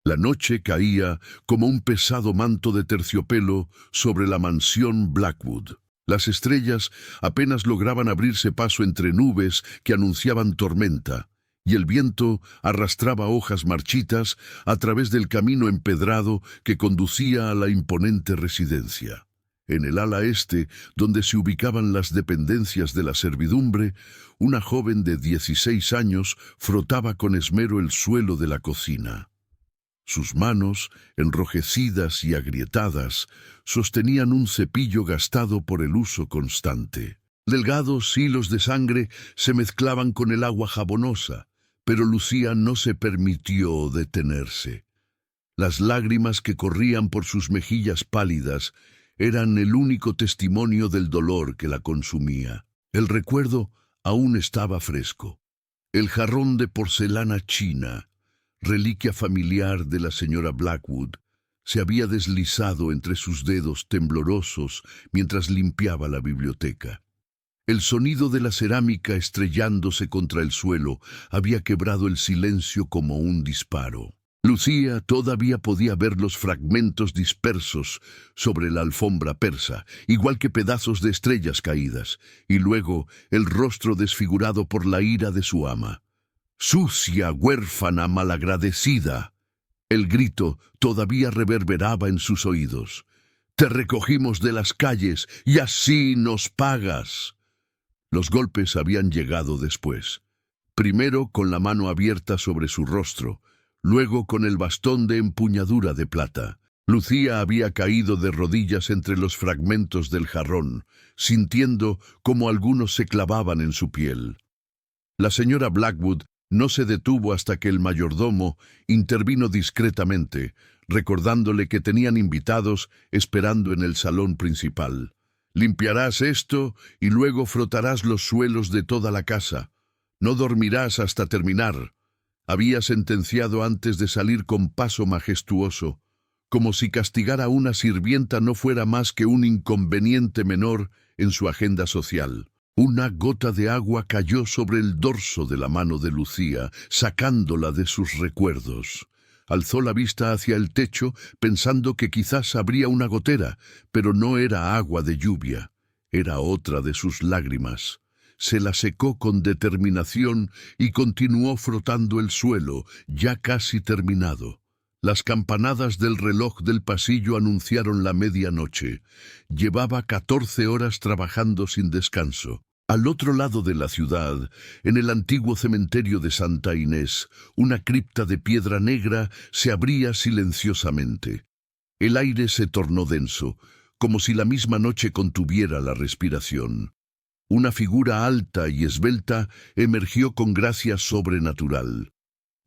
La noche caía como un pesado manto de terciopelo sobre la mansión Blackwood. Las estrellas apenas lograban abrirse paso entre nubes que anunciaban tormenta, y el viento arrastraba hojas marchitas a través del camino empedrado que conducía a la imponente residencia. En el ala este, donde se ubicaban las dependencias de la servidumbre, una joven de 16 años frotaba con esmero el suelo de la cocina. Sus manos, enrojecidas y agrietadas, sostenían un cepillo gastado por el uso constante. Delgados hilos de sangre se mezclaban con el agua jabonosa, pero Lucía no se permitió detenerse. Las lágrimas que corrían por sus mejillas pálidas eran el único testimonio del dolor que la consumía. El recuerdo aún estaba fresco. El jarrón de porcelana china, reliquia familiar de la señora Blackwood, se había deslizado entre sus dedos temblorosos mientras limpiaba la biblioteca. El sonido de la cerámica estrellándose contra el suelo había quebrado el silencio como un disparo. Lucía todavía podía ver los fragmentos dispersos sobre la alfombra persa, igual que pedazos de estrellas caídas, y luego el rostro desfigurado por la ira de su ama. «¡Sucia, huérfana, malagradecida!». El grito todavía reverberaba en sus oídos. «Te recogimos de las calles y así nos pagas». Los golpes habían llegado después. Primero con la mano abierta sobre su rostro, luego con el bastón de empuñadura de plata. Lucía había caído de rodillas entre los fragmentos del jarrón, sintiendo cómo algunos se clavaban en su piel. La señora Blackwood no se detuvo hasta que el mayordomo intervino discretamente, recordándole que tenían invitados esperando en el salón principal. «Limpiarás esto y luego frotarás los suelos de toda la casa. No dormirás hasta terminar», había sentenciado antes de salir con paso majestuoso, como si castigar a una sirvienta no fuera más que un inconveniente menor en su agenda social. Una gota de agua cayó sobre el dorso de la mano de Lucía, sacándola de sus recuerdos. Alzó la vista hacia el techo, pensando que quizás habría una gotera, pero no era agua de lluvia, era otra de sus lágrimas. Se la secó con determinación y continuó frotando el suelo, ya casi terminado. Las campanadas del reloj del pasillo anunciaron la medianoche. Llevaba 14 horas trabajando sin descanso. Al otro lado de la ciudad, en el antiguo cementerio de Santa Inés, una cripta de piedra negra se abría silenciosamente. El aire se tornó denso, como si la misma noche contuviera la respiración. Una figura alta y esbelta emergió con gracia sobrenatural.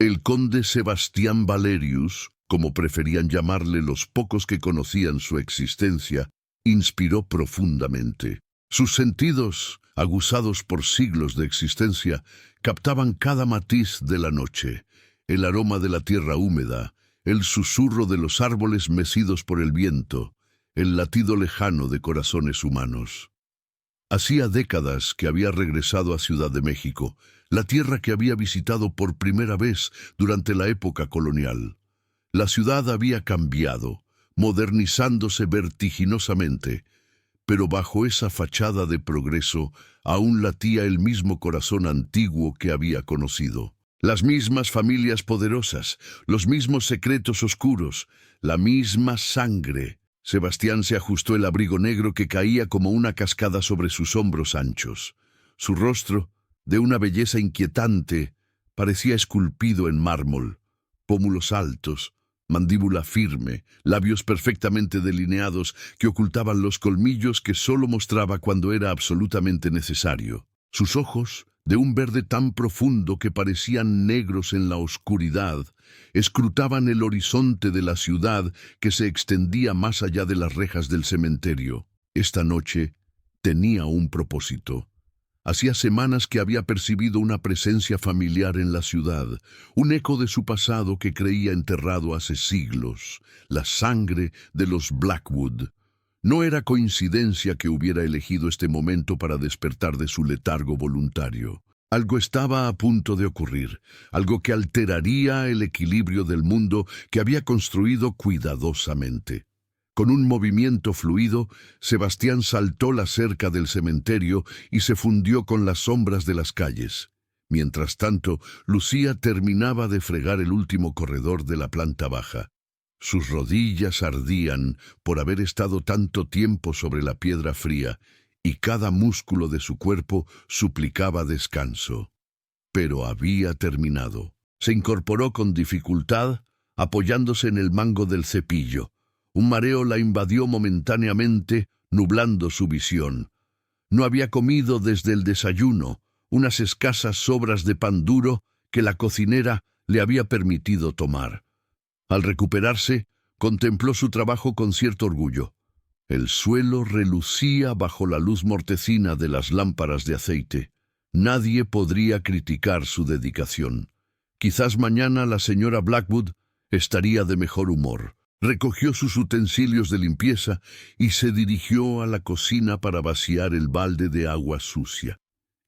El conde Sebastián Valerius, como preferían llamarle los pocos que conocían su existencia, inspiró profundamente. Sus sentidos, aguzados por siglos de existencia, captaban cada matiz de la noche, el aroma de la tierra húmeda, el susurro de los árboles mecidos por el viento, el latido lejano de corazones humanos. Hacía décadas que había regresado a Ciudad de México, la tierra que había visitado por primera vez durante la época colonial. La ciudad había cambiado, modernizándose vertiginosamente, pero bajo esa fachada de progreso aún latía el mismo corazón antiguo que había conocido. Las mismas familias poderosas, los mismos secretos oscuros, la misma sangre. Sebastián se ajustó el abrigo negro que caía como una cascada sobre sus hombros anchos. Su rostro, de una belleza inquietante, parecía esculpido en mármol. Pómulos altos, mandíbula firme, labios perfectamente delineados que ocultaban los colmillos que solo mostraba cuando era absolutamente necesario. Sus ojos, de un verde tan profundo que parecían negros en la oscuridad, escrutaban el horizonte de la ciudad que se extendía más allá de las rejas del cementerio. Esta noche tenía un propósito. Hacía semanas que había percibido una presencia familiar en la ciudad, un eco de su pasado que creía enterrado hace siglos, la sangre de los Blackwood. No era coincidencia que hubiera elegido este momento para despertar de su letargo voluntario. Algo estaba a punto de ocurrir, algo que alteraría el equilibrio del mundo que había construido cuidadosamente. Con un movimiento fluido, Sebastián saltó la cerca del cementerio y se fundió con las sombras de las calles. Mientras tanto, Lucía terminaba de fregar el último corredor de la planta baja. Sus rodillas ardían por haber estado tanto tiempo sobre la piedra fría, y cada músculo de su cuerpo suplicaba descanso. Pero había terminado. Se incorporó con dificultad, apoyándose en el mango del cepillo. Un mareo la invadió momentáneamente, nublando su visión. No había comido desde el desayuno, unas escasas sobras de pan duro que la cocinera le había permitido tomar. Al recuperarse, contempló su trabajo con cierto orgullo. El suelo relucía bajo la luz mortecina de las lámparas de aceite. Nadie podría criticar su dedicación. Quizás mañana la señora Blackwood estaría de mejor humor. Recogió sus utensilios de limpieza y se dirigió a la cocina para vaciar el balde de agua sucia.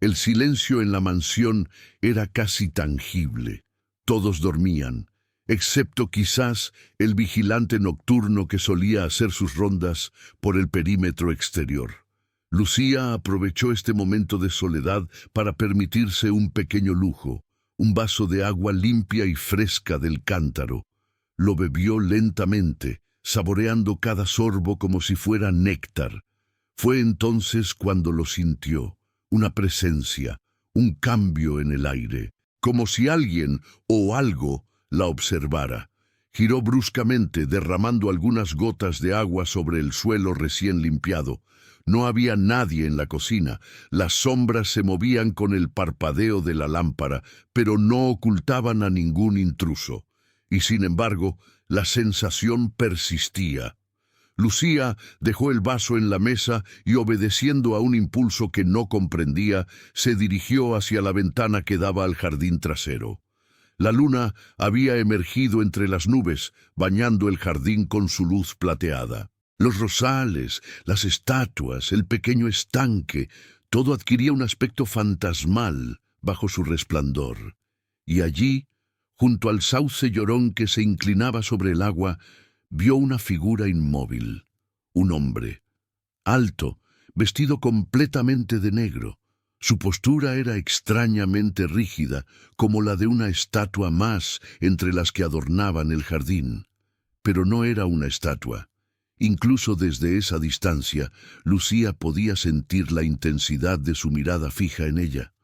El silencio en la mansión era casi tangible. Todos dormían, excepto quizás el vigilante nocturno que solía hacer sus rondas por el perímetro exterior. Lucía aprovechó este momento de soledad para permitirse un pequeño lujo, un vaso de agua limpia y fresca del cántaro. Lo bebió lentamente, saboreando cada sorbo como si fuera néctar. Fue entonces cuando lo sintió, una presencia, un cambio en el aire, como si alguien o algo la observara. Giró bruscamente, derramando algunas gotas de agua sobre el suelo recién limpiado. No había nadie en la cocina. Las sombras se movían con el parpadeo de la lámpara, pero no ocultaban a ningún intruso. Y sin embargo, la sensación persistía. Lucía dejó el vaso en la mesa y, obedeciendo a un impulso que no comprendía, se dirigió hacia la ventana que daba al jardín trasero. La luna había emergido entre las nubes, bañando el jardín con su luz plateada. Los rosales, las estatuas, el pequeño estanque, todo adquiría un aspecto fantasmal bajo su resplandor. Y allí, junto al sauce llorón que se inclinaba sobre el agua, vio una figura inmóvil, un hombre, alto, vestido completamente de negro. Su postura era extrañamente rígida, como la de una estatua más entre las que adornaban el jardín. Pero no era una estatua. Incluso desde esa distancia, Lucía podía sentir la intensidad de su mirada fija en ella.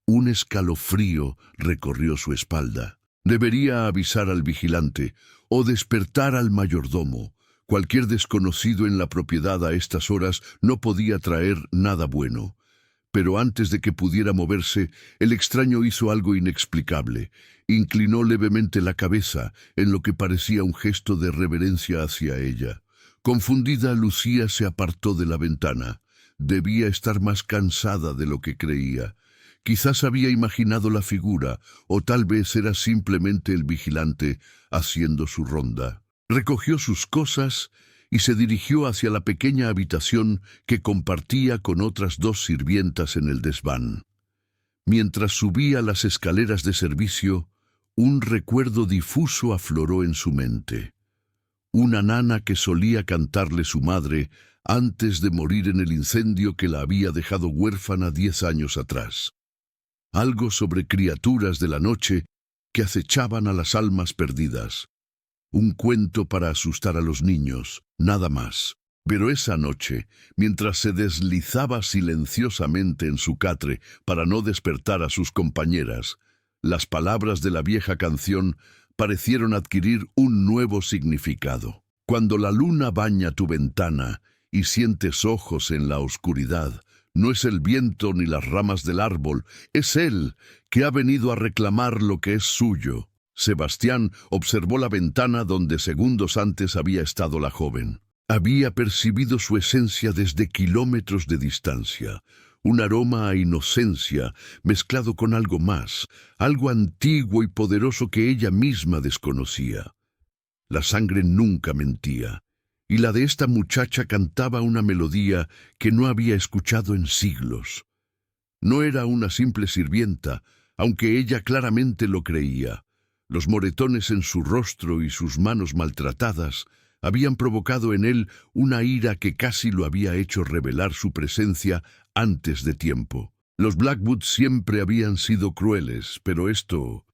Un escalofrío recorrió su espalda. Debería avisar al vigilante o despertar al mayordomo. Cualquier desconocido en la propiedad a estas horas no podía traer nada bueno. Pero antes de que pudiera moverse, el extraño hizo algo inexplicable. Inclinó levemente la cabeza, en lo que parecía un gesto de reverencia hacia ella. Confundida, Lucía se apartó de la ventana. Debía estar más cansada de lo que creía. Quizás había imaginado la figura, o tal vez era simplemente el vigilante haciendo su ronda. Recogió sus cosas y se dirigió hacia la pequeña habitación que compartía con otras dos sirvientas en el desván. Mientras subía las escaleras de servicio, un recuerdo difuso afloró en su mente. Una nana que solía cantarle su madre antes de morir en el incendio que la había dejado huérfana 10 años atrás. Algo sobre criaturas de la noche que acechaban a las almas perdidas. Un cuento para asustar a los niños, nada más. Pero esa noche, mientras se deslizaba silenciosamente en su catre para no despertar a sus compañeras, las palabras de la vieja canción parecieron adquirir un nuevo significado. Cuando la luna baña tu ventana y sientes ojos en la oscuridad, no es el viento ni las ramas del árbol, es él que ha venido a reclamar lo que es suyo. Sebastián observó la ventana donde segundos antes había estado la joven. Había percibido su esencia desde kilómetros de distancia, un aroma a inocencia mezclado con algo más, algo antiguo y poderoso que ella misma desconocía. La sangre nunca mentía, y la de esta muchacha cantaba una melodía que no había escuchado en siglos. No era una simple sirvienta, aunque ella claramente lo creía. Los moretones en su rostro y sus manos maltratadas habían provocado en él una ira que casi lo había hecho revelar su presencia antes de tiempo. Los Blackwood siempre habían sido crueles, pero esto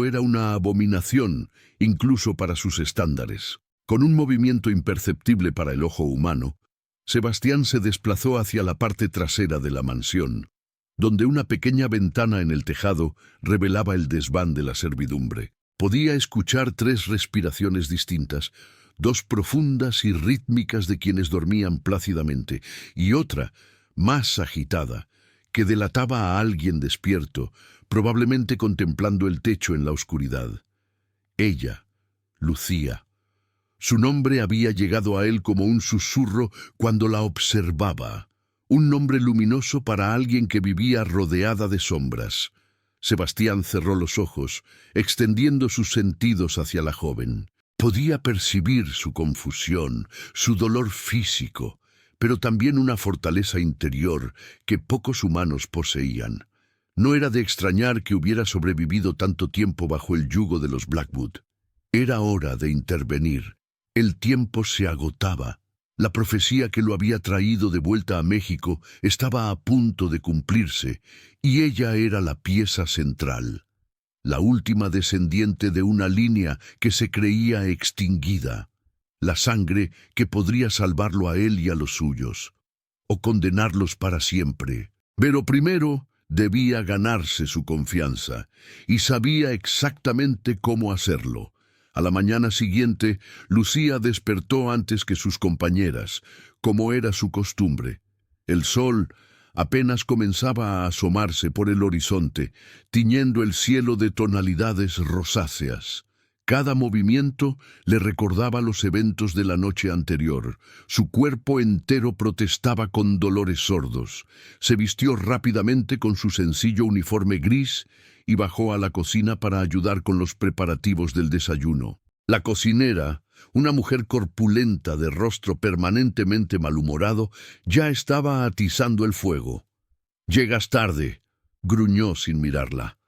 era una abominación, incluso para sus estándares. Con un movimiento imperceptible para el ojo humano, Sebastián se desplazó hacia la parte trasera de la mansión, donde una pequeña ventana en el tejado revelaba el desván de la servidumbre. Podía escuchar 3 respiraciones distintas, 2 profundas y rítmicas de quienes dormían plácidamente, y otra, más agitada, que delataba a alguien despierto, probablemente contemplando el techo en la oscuridad. Ella, Lucía. Su nombre había llegado a él como un susurro cuando la observaba. Un nombre luminoso para alguien que vivía rodeada de sombras. Sebastián cerró los ojos, extendiendo sus sentidos hacia la joven. Podía percibir su confusión, su dolor físico, pero también una fortaleza interior que pocos humanos poseían. No era de extrañar que hubiera sobrevivido tanto tiempo bajo el yugo de los Blackwood. Era hora de intervenir. El tiempo se agotaba. La profecía que lo había traído de vuelta a México estaba a punto de cumplirse, y ella era la pieza central, la última descendiente de una línea que se creía extinguida, la sangre que podría salvarlo a él y a los suyos, o condenarlos para siempre. Pero primero debía ganarse su confianza, y sabía exactamente cómo hacerlo. A la mañana siguiente, Lucía despertó antes que sus compañeras, como era su costumbre. El sol apenas comenzaba a asomarse por el horizonte, tiñendo el cielo de tonalidades rosáceas. Cada movimiento le recordaba los eventos de la noche anterior. Su cuerpo entero protestaba con dolores sordos. Se vistió rápidamente con su sencillo uniforme gris y bajó a la cocina para ayudar con los preparativos del desayuno. La cocinera, una mujer corpulenta de rostro permanentemente malhumorado, ya estaba atizando el fuego. «Llegas tarde», gruñó sin mirarla.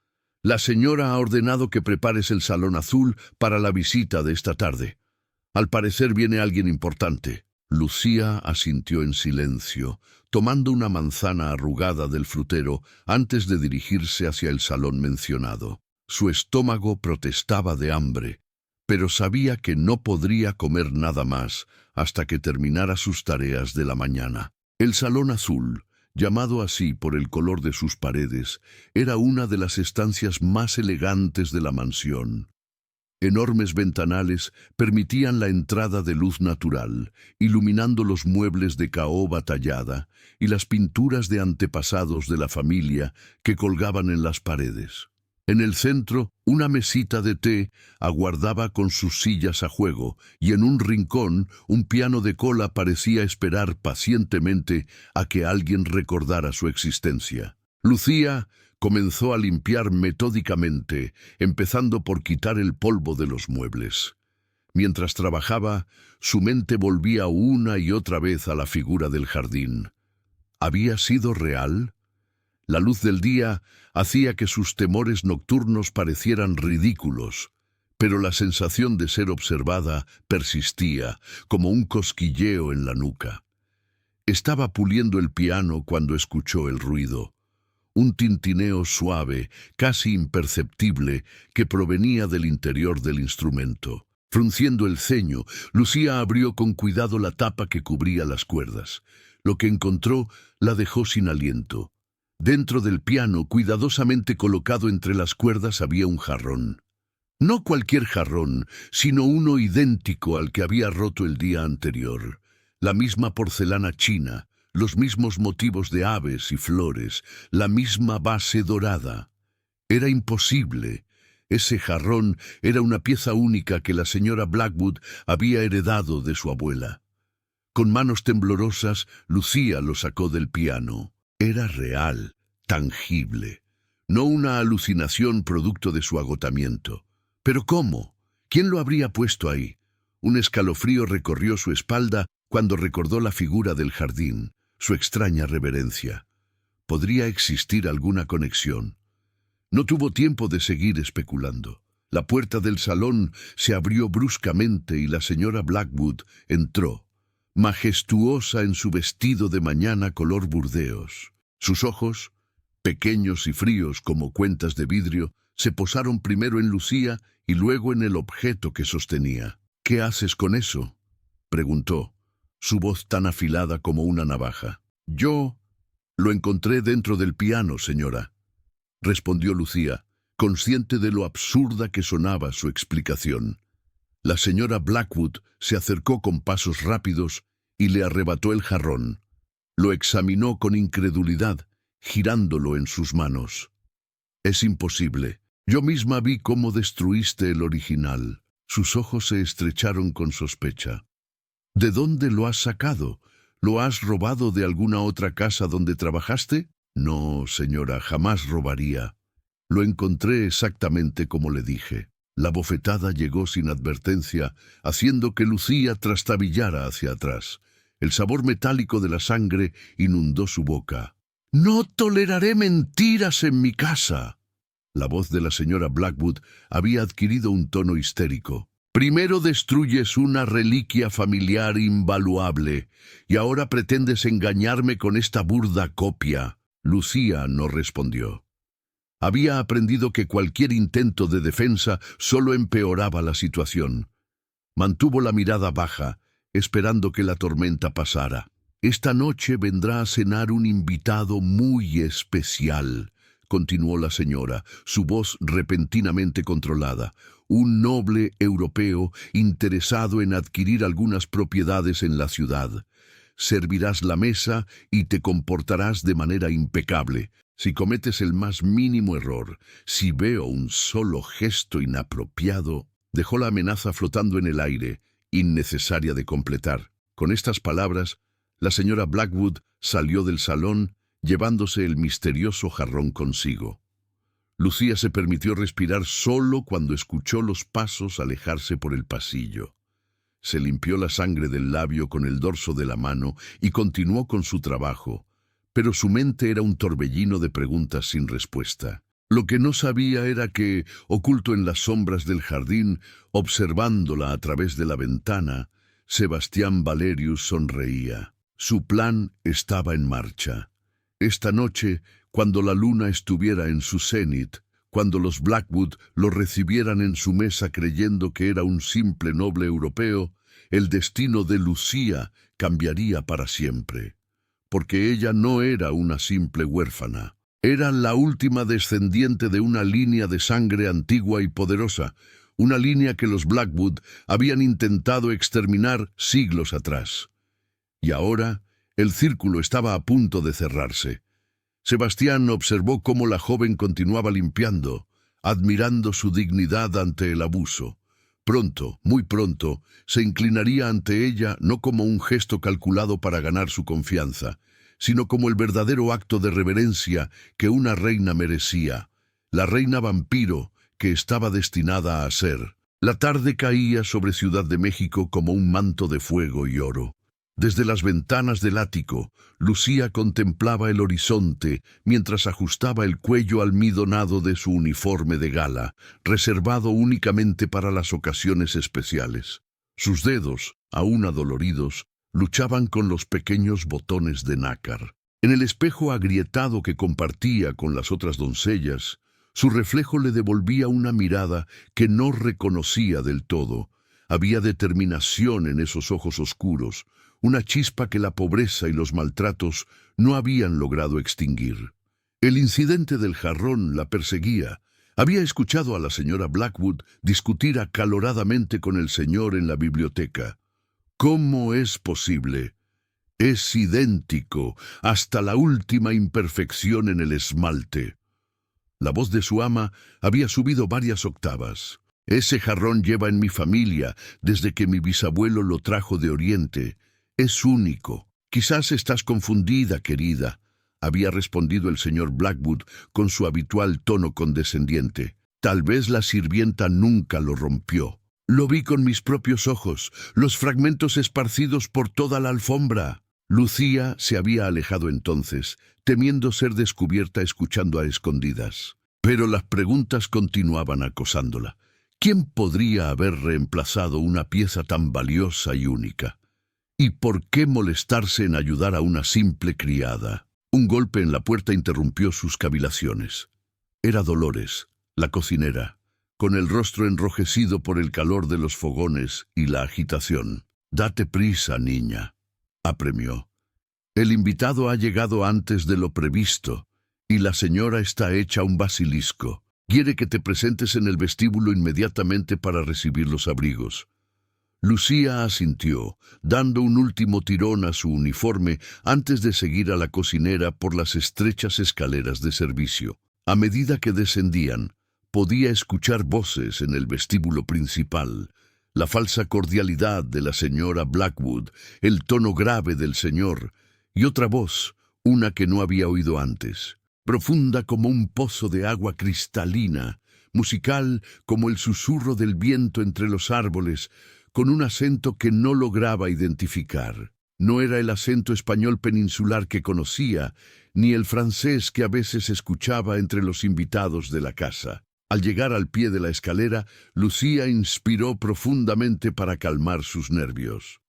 «La señora ha ordenado que prepares el salón azul para la visita de esta tarde. Al parecer viene alguien importante». Lucía asintió en silencio, tomando una manzana arrugada del frutero antes de dirigirse hacia el salón mencionado. Su estómago protestaba de hambre, pero sabía que no podría comer nada más hasta que terminara sus tareas de la mañana. El salón azul, llamado así por el color de sus paredes, era una de las estancias más elegantes de la mansión. Enormes ventanales permitían la entrada de luz natural, iluminando los muebles de caoba tallada y las pinturas de antepasados de la familia que colgaban en las paredes. En el centro, una mesita de té aguardaba con sus sillas a juego, y en un rincón, un piano de cola parecía esperar pacientemente a que alguien recordara su existencia. Lucía comenzó a limpiar metódicamente, empezando por quitar el polvo de los muebles. Mientras trabajaba, su mente volvía una y otra vez a la figura del jardín. ¿Había sido real? La luz del día hacía que sus temores nocturnos parecieran ridículos, pero la sensación de ser observada persistía, como un cosquilleo en la nuca. Estaba puliendo el piano cuando escuchó el ruido. Un tintineo suave, casi imperceptible, que provenía del interior del instrumento. Frunciendo el ceño, Lucía abrió con cuidado la tapa que cubría las cuerdas. Lo que encontró la dejó sin aliento. Dentro del piano, cuidadosamente colocado entre las cuerdas, había un jarrón. No cualquier jarrón, sino uno idéntico al que había roto el día anterior. La misma porcelana china, los mismos motivos de aves y flores, la misma base dorada. Era imposible. Ese jarrón era una pieza única que la señora Blackwood había heredado de su abuela. Con manos temblorosas, Lucía lo sacó del piano. Era real, tangible, no una alucinación producto de su agotamiento. ¿Pero cómo? ¿Quién lo habría puesto ahí? Un escalofrío recorrió su espalda cuando recordó la figura del jardín, su extraña reverencia. ¿Podría existir alguna conexión? No tuvo tiempo de seguir especulando. La puerta del salón se abrió bruscamente y la señora Blackwood entró, majestuosa en su vestido de mañana color burdeos. Sus ojos, pequeños y fríos como cuentas de vidrio, se posaron primero en Lucía y luego en el objeto que sostenía. «¿Qué haces con eso?», preguntó, su voz tan afilada como una navaja. «Yo lo encontré dentro del piano, señora», respondió Lucía, consciente de lo absurda que sonaba su explicación. La señora Blackwood se acercó con pasos rápidos y le arrebató el jarrón. Lo examinó con incredulidad, girándolo en sus manos. «Es imposible. Yo misma vi cómo destruiste el original». Sus ojos se estrecharon con sospecha. «¿De dónde lo has sacado? ¿Lo has robado de alguna otra casa donde trabajaste?» «No, señora, jamás robaría. Lo encontré exactamente como le dije». La bofetada llegó sin advertencia, haciendo que Lucía trastabillara hacia atrás. El sabor metálico de la sangre inundó su boca. «No toleraré mentiras en mi casa». La voz de la señora Blackwood había adquirido un tono histérico. «Primero destruyes una reliquia familiar invaluable, y ahora pretendes engañarme con esta burda copia». Lucía no respondió. Había aprendido que cualquier intento de defensa solo empeoraba la situación. Mantuvo la mirada baja, esperando que la tormenta pasara. «Esta noche vendrá a cenar un invitado muy especial», continuó la señora, su voz repentinamente controlada. «Un noble europeo interesado en adquirir algunas propiedades en la ciudad. Servirás la mesa y te comportarás de manera impecable. Si cometes el más mínimo error, si veo un solo gesto inapropiado...». Dejó la amenaza flotando en el aire, innecesaria de completar. Con estas palabras, la señora Blackwood salió del salón, llevándose el misterioso jarrón consigo. Lucía se permitió respirar solo cuando escuchó los pasos alejarse por el pasillo. Se limpió la sangre del labio con el dorso de la mano y continuó con su trabajo, pero su mente era un torbellino de preguntas sin respuesta. Lo que no sabía era que, oculto en las sombras del jardín, observándola a través de la ventana, Sebastián Valerius sonreía. Su plan estaba en marcha. Esta noche, cuando la luna estuviera en su cenit, cuando los Blackwood lo recibieran en su mesa creyendo que era un simple noble europeo, el destino de Lucía cambiaría para siempre. Porque ella no era una simple huérfana. Era la última descendiente de una línea de sangre antigua y poderosa, una línea que los Blackwood habían intentado exterminar siglos atrás. Y ahora, el círculo estaba a punto de cerrarse. Sebastián observó cómo la joven continuaba limpiando, admirando su dignidad ante el abuso. Pronto, muy pronto, se inclinaría ante ella no como un gesto calculado para ganar su confianza, sino como el verdadero acto de reverencia que una reina merecía, la reina vampiro que estaba destinada a ser. La tarde caía sobre Ciudad de México como un manto de fuego y oro. Desde las ventanas del ático, Lucía contemplaba el horizonte mientras ajustaba el cuello almidonado de su uniforme de gala, reservado únicamente para las ocasiones especiales. Sus dedos, aún adoloridos, luchaban con los pequeños botones de nácar. En el espejo agrietado que compartía con las otras doncellas, su reflejo le devolvía una mirada que no reconocía del todo. Había determinación en esos ojos oscuros, una chispa que la pobreza y los maltratos no habían logrado extinguir. El incidente del jarrón la perseguía. Había escuchado a la señora Blackwood discutir acaloradamente con el señor en la biblioteca. ¿Cómo es posible? Es idéntico, hasta la última imperfección en el esmalte. La voz de su ama había subido varias octavas. Ese jarrón lleva en mi familia desde que mi bisabuelo lo trajo de Oriente. Es único. Quizás estás confundida, querida, había respondido el señor Blackwood con su habitual tono condescendiente. Tal vez la sirvienta nunca lo rompió. Lo vi con mis propios ojos, los fragmentos esparcidos por toda la alfombra. Lucía se había alejado entonces, temiendo ser descubierta escuchando a escondidas. Pero las preguntas continuaban acosándola. ¿Quién podría haber reemplazado una pieza tan valiosa y única? ¿Y por qué molestarse en ayudar a una simple criada? Un golpe en la puerta interrumpió sus cavilaciones. Era Dolores, la cocinera, con el rostro enrojecido por el calor de los fogones y la agitación. «Date prisa, niña», apremió. «El invitado ha llegado antes de lo previsto, y la señora está hecha un basilisco. Quiere que te presentes en el vestíbulo inmediatamente para recibir los abrigos». Lucía asintió, dando un último tirón a su uniforme antes de seguir a la cocinera por las estrechas escaleras de servicio. A medida que descendían, podía escuchar voces en el vestíbulo principal, la falsa cordialidad de la señora Blackwood, el tono grave del señor, y otra voz, una que no había oído antes, profunda como un pozo de agua cristalina, musical como el susurro del viento entre los árboles, con un acento que no lograba identificar. No era el acento español peninsular que conocía, ni el francés que a veces escuchaba entre los invitados de la casa. Al llegar al pie de la escalera, Lucía inspiró profundamente para calmar sus nervios.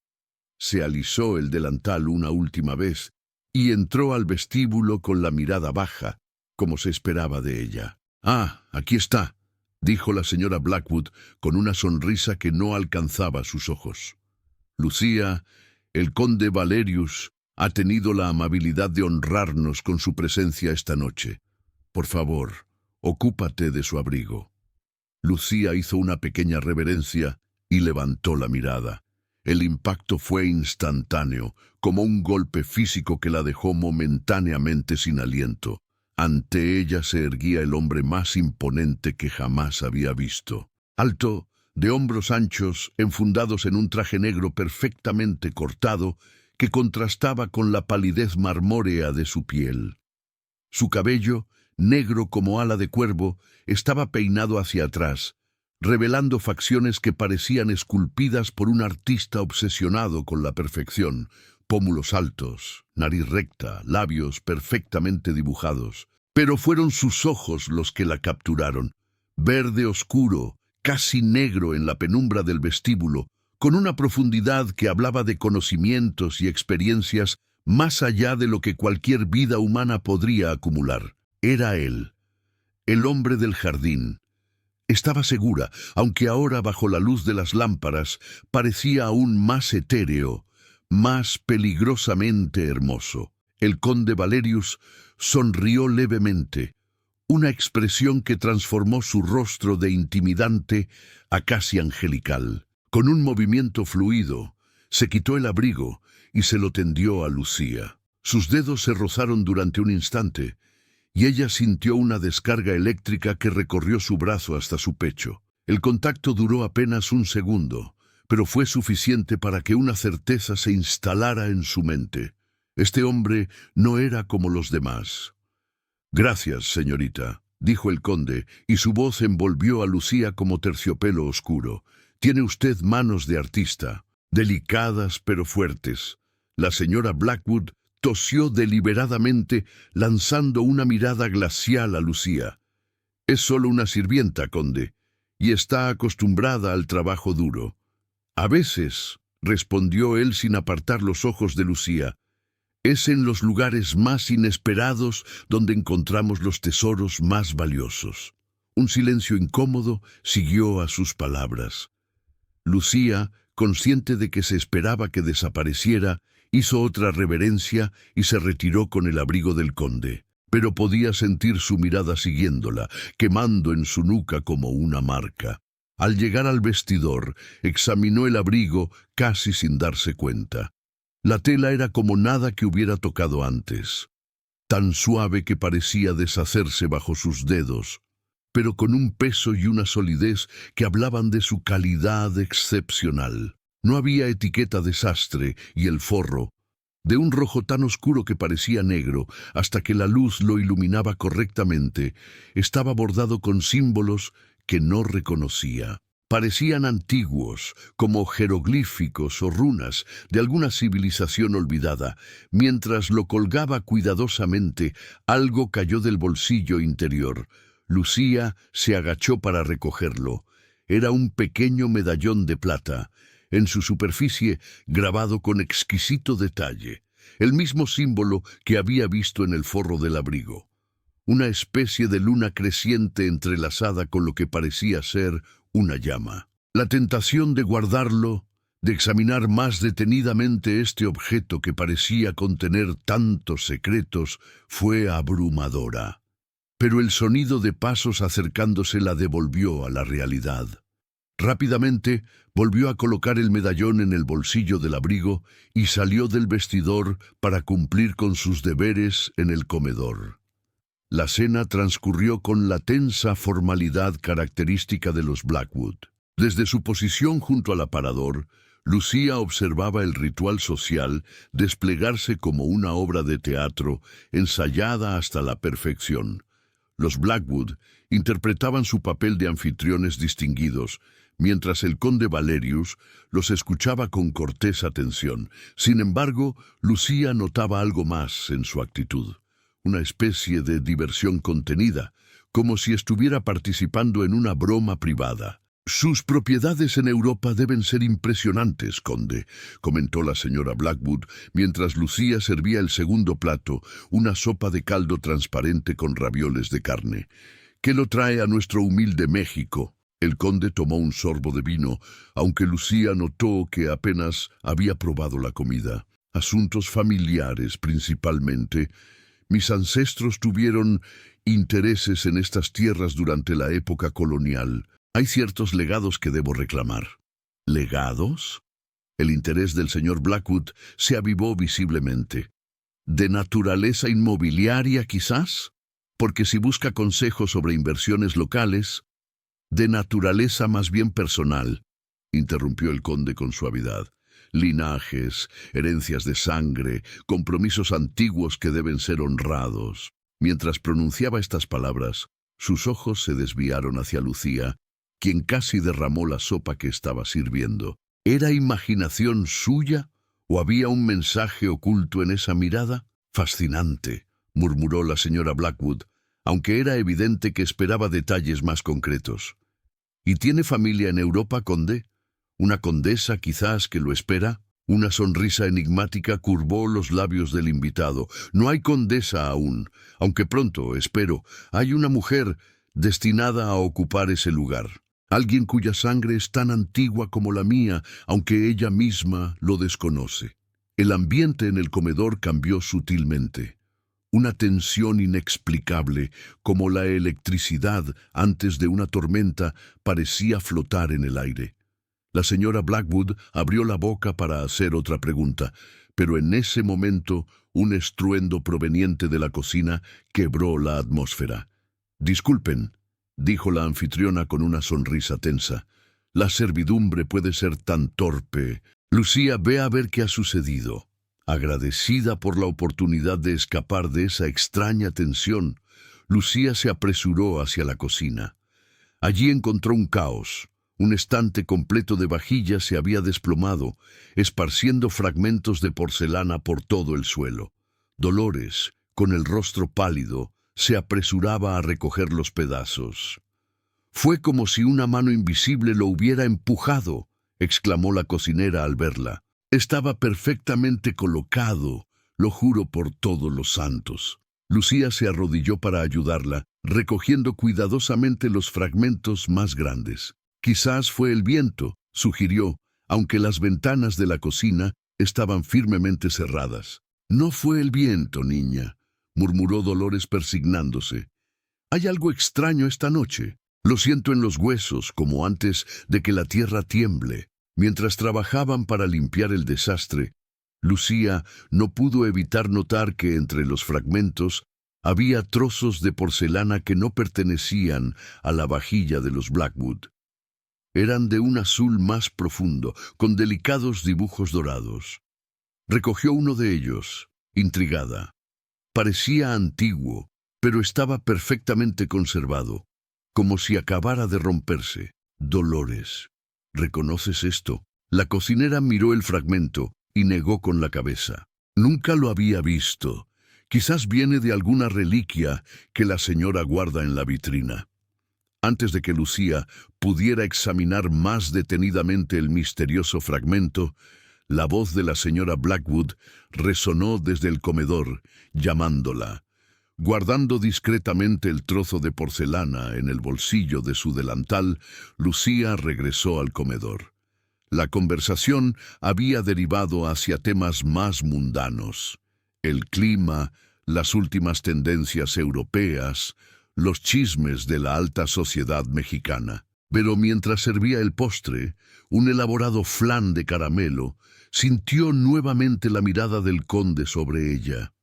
Se alisó el delantal una última vez y entró al vestíbulo con la mirada baja, como se esperaba de ella. «Ah, aquí está», dijo la señora Blackwood con una sonrisa que no alcanzaba sus ojos. «Lucía, el conde Valerius ha tenido la amabilidad de honrarnos con su presencia esta noche. Por favor, ocúpate de su abrigo». Lucía hizo una pequeña reverencia y levantó la mirada. El impacto fue instantáneo, como un golpe físico que la dejó momentáneamente sin aliento. Ante ella se erguía el hombre más imponente que jamás había visto. Alto, de hombros anchos, enfundados en un traje negro perfectamente cortado, que contrastaba con la palidez marmórea de su piel. Su cabello, negro como ala de cuervo, estaba peinado hacia atrás, revelando facciones que parecían esculpidas por un artista obsesionado con la perfección. Pómulos altos, nariz recta, labios perfectamente dibujados. Pero fueron sus ojos los que la capturaron, verde oscuro, casi negro en la penumbra del vestíbulo, con una profundidad que hablaba de conocimientos y experiencias más allá de lo que cualquier vida humana podría acumular. Era él, el hombre del jardín. Estaba segura, aunque ahora bajo la luz de las lámparas parecía aún más etéreo, más peligrosamente hermoso. El conde Valerius sonrió levemente, una expresión que transformó su rostro de intimidante a casi angelical. Con un movimiento fluido, se quitó el abrigo y se lo tendió a Lucía. Sus dedos se rozaron durante un instante, y ella sintió una descarga eléctrica que recorrió su brazo hasta su pecho. El contacto duró apenas un segundo, pero fue suficiente para que una certeza se instalara en su mente. Este hombre no era como los demás. «Gracias, señorita», dijo el conde, y su voz envolvió a Lucía como terciopelo oscuro. «Tiene usted manos de artista, delicadas pero fuertes». La señora Blackwood tosió deliberadamente, lanzando una mirada glacial a Lucía. «Es solo una sirvienta, conde, y está acostumbrada al trabajo duro». «A veces», respondió él sin apartar los ojos de Lucía, «es en los lugares más inesperados donde encontramos los tesoros más valiosos». Un silencio incómodo siguió a sus palabras. Lucía, consciente de que se esperaba que desapareciera, hizo otra reverencia y se retiró con el abrigo del conde, pero podía sentir su mirada siguiéndola, quemando en su nuca como una marca. Al llegar al vestidor, examinó el abrigo casi sin darse cuenta. La tela era como nada que hubiera tocado antes, tan suave que parecía deshacerse bajo sus dedos, pero con un peso y una solidez que hablaban de su calidad excepcional. No había etiqueta de sastre y el forro, de un rojo tan oscuro que parecía negro hasta que la luz lo iluminaba correctamente, estaba bordado con símbolos que no reconocía. Parecían antiguos, como jeroglíficos o runas de alguna civilización olvidada. Mientras lo colgaba cuidadosamente, algo cayó del bolsillo interior. Lucía se agachó para recogerlo. Era un pequeño medallón de plata, en su superficie grabado con exquisito detalle, el mismo símbolo que había visto en el forro del abrigo. Una especie de luna creciente entrelazada con lo que parecía ser una llama. La tentación de guardarlo, de examinar más detenidamente este objeto que parecía contener tantos secretos, fue abrumadora. Pero el sonido de pasos acercándose la devolvió a la realidad. Rápidamente volvió a colocar el medallón en el bolsillo del abrigo y salió del vestidor para cumplir con sus deberes en el comedor. La cena transcurrió con la tensa formalidad característica de los Blackwood. Desde su posición junto al aparador, Lucía observaba el ritual social desplegarse como una obra de teatro ensayada hasta la perfección. Los Blackwood interpretaban su papel de anfitriones distinguidos, mientras el conde Valerius los escuchaba con cortés atención. Sin embargo, Lucía notaba algo más en su actitud. Una especie de diversión contenida, como si estuviera participando en una broma privada. «Sus propiedades en Europa deben ser impresionantes, conde», comentó la señora Blackwood, mientras Lucía servía el segundo plato, una sopa de caldo transparente con ravioles de carne. «¿Qué lo trae a nuestro humilde México?» El conde tomó un sorbo de vino, aunque Lucía notó que apenas había probado la comida. «Asuntos familiares, principalmente. Mis ancestros tuvieron intereses en estas tierras durante la época colonial. Hay ciertos legados que debo reclamar». ¿Legados? El interés del señor Blackwood se avivó visiblemente. ¿De naturaleza inmobiliaria, quizás? Porque si busca consejos sobre inversiones locales... «De naturaleza más bien personal», interrumpió el conde con suavidad. «Linajes, herencias de sangre, compromisos antiguos que deben ser honrados». Mientras pronunciaba estas palabras, sus ojos se desviaron hacia Lucía, quien casi derramó la sopa que estaba sirviendo. ¿Era imaginación suya o había un mensaje oculto en esa mirada? «Fascinante», murmuró la señora Blackwood, aunque era evidente que esperaba detalles más concretos. «¿Y tiene familia en Europa, conde? ¿Una condesa, quizás, que lo espera?» Una sonrisa enigmática curvó los labios del invitado. «No hay condesa aún, aunque pronto, espero, hay una mujer destinada a ocupar ese lugar. Alguien cuya sangre es tan antigua como la mía, aunque ella misma lo desconoce». El ambiente en el comedor cambió sutilmente. Una tensión inexplicable, como la electricidad antes de una tormenta, parecía flotar en el aire. La señora Blackwood abrió la boca para hacer otra pregunta, pero en ese momento un estruendo proveniente de la cocina quebró la atmósfera. «Disculpen», dijo la anfitriona con una sonrisa tensa. «La servidumbre puede ser tan torpe. Lucía, ve a ver qué ha sucedido». Agradecida por la oportunidad de escapar de esa extraña tensión, Lucía se apresuró hacia la cocina. Allí encontró un caos. Un estante completo de vajillas se había desplomado, esparciendo fragmentos de porcelana por todo el suelo. Dolores, con el rostro pálido, se apresuraba a recoger los pedazos. «Fue como si una mano invisible lo hubiera empujado», exclamó la cocinera al verla. «Estaba perfectamente colocado, lo juro por todos los santos». Lucía se arrodilló para ayudarla, recogiendo cuidadosamente los fragmentos más grandes. «Quizás fue el viento», sugirió, aunque las ventanas de la cocina estaban firmemente cerradas. «No fue el viento, niña», murmuró Dolores persignándose. «Hay algo extraño esta noche. Lo siento en los huesos, como antes de que la tierra tiemble». Mientras trabajaban para limpiar el desastre, Lucía no pudo evitar notar que entre los fragmentos había trozos de porcelana que no pertenecían a la vajilla de los Blackwood. Eran de un azul más profundo, con delicados dibujos dorados. Recogió uno de ellos, intrigada. Parecía antiguo, pero estaba perfectamente conservado, como si acabara de romperse. Dolores, ¿reconoces esto? La cocinera miró el fragmento y negó con la cabeza. Nunca lo había visto. Quizás viene de alguna reliquia que la señora guarda en la vitrina. Antes de que Lucía pudiera examinar más detenidamente el misterioso fragmento, la voz de la señora Blackwood resonó desde el comedor, llamándola. Guardando discretamente el trozo de porcelana en el bolsillo de su delantal, Lucía regresó al comedor. La conversación había derivado hacia temas más mundanos. El clima, las últimas tendencias europeas, los chismes de la alta sociedad mexicana. Pero mientras servía el postre, un elaborado flan de caramelo, sintió nuevamente la mirada del conde sobre ella.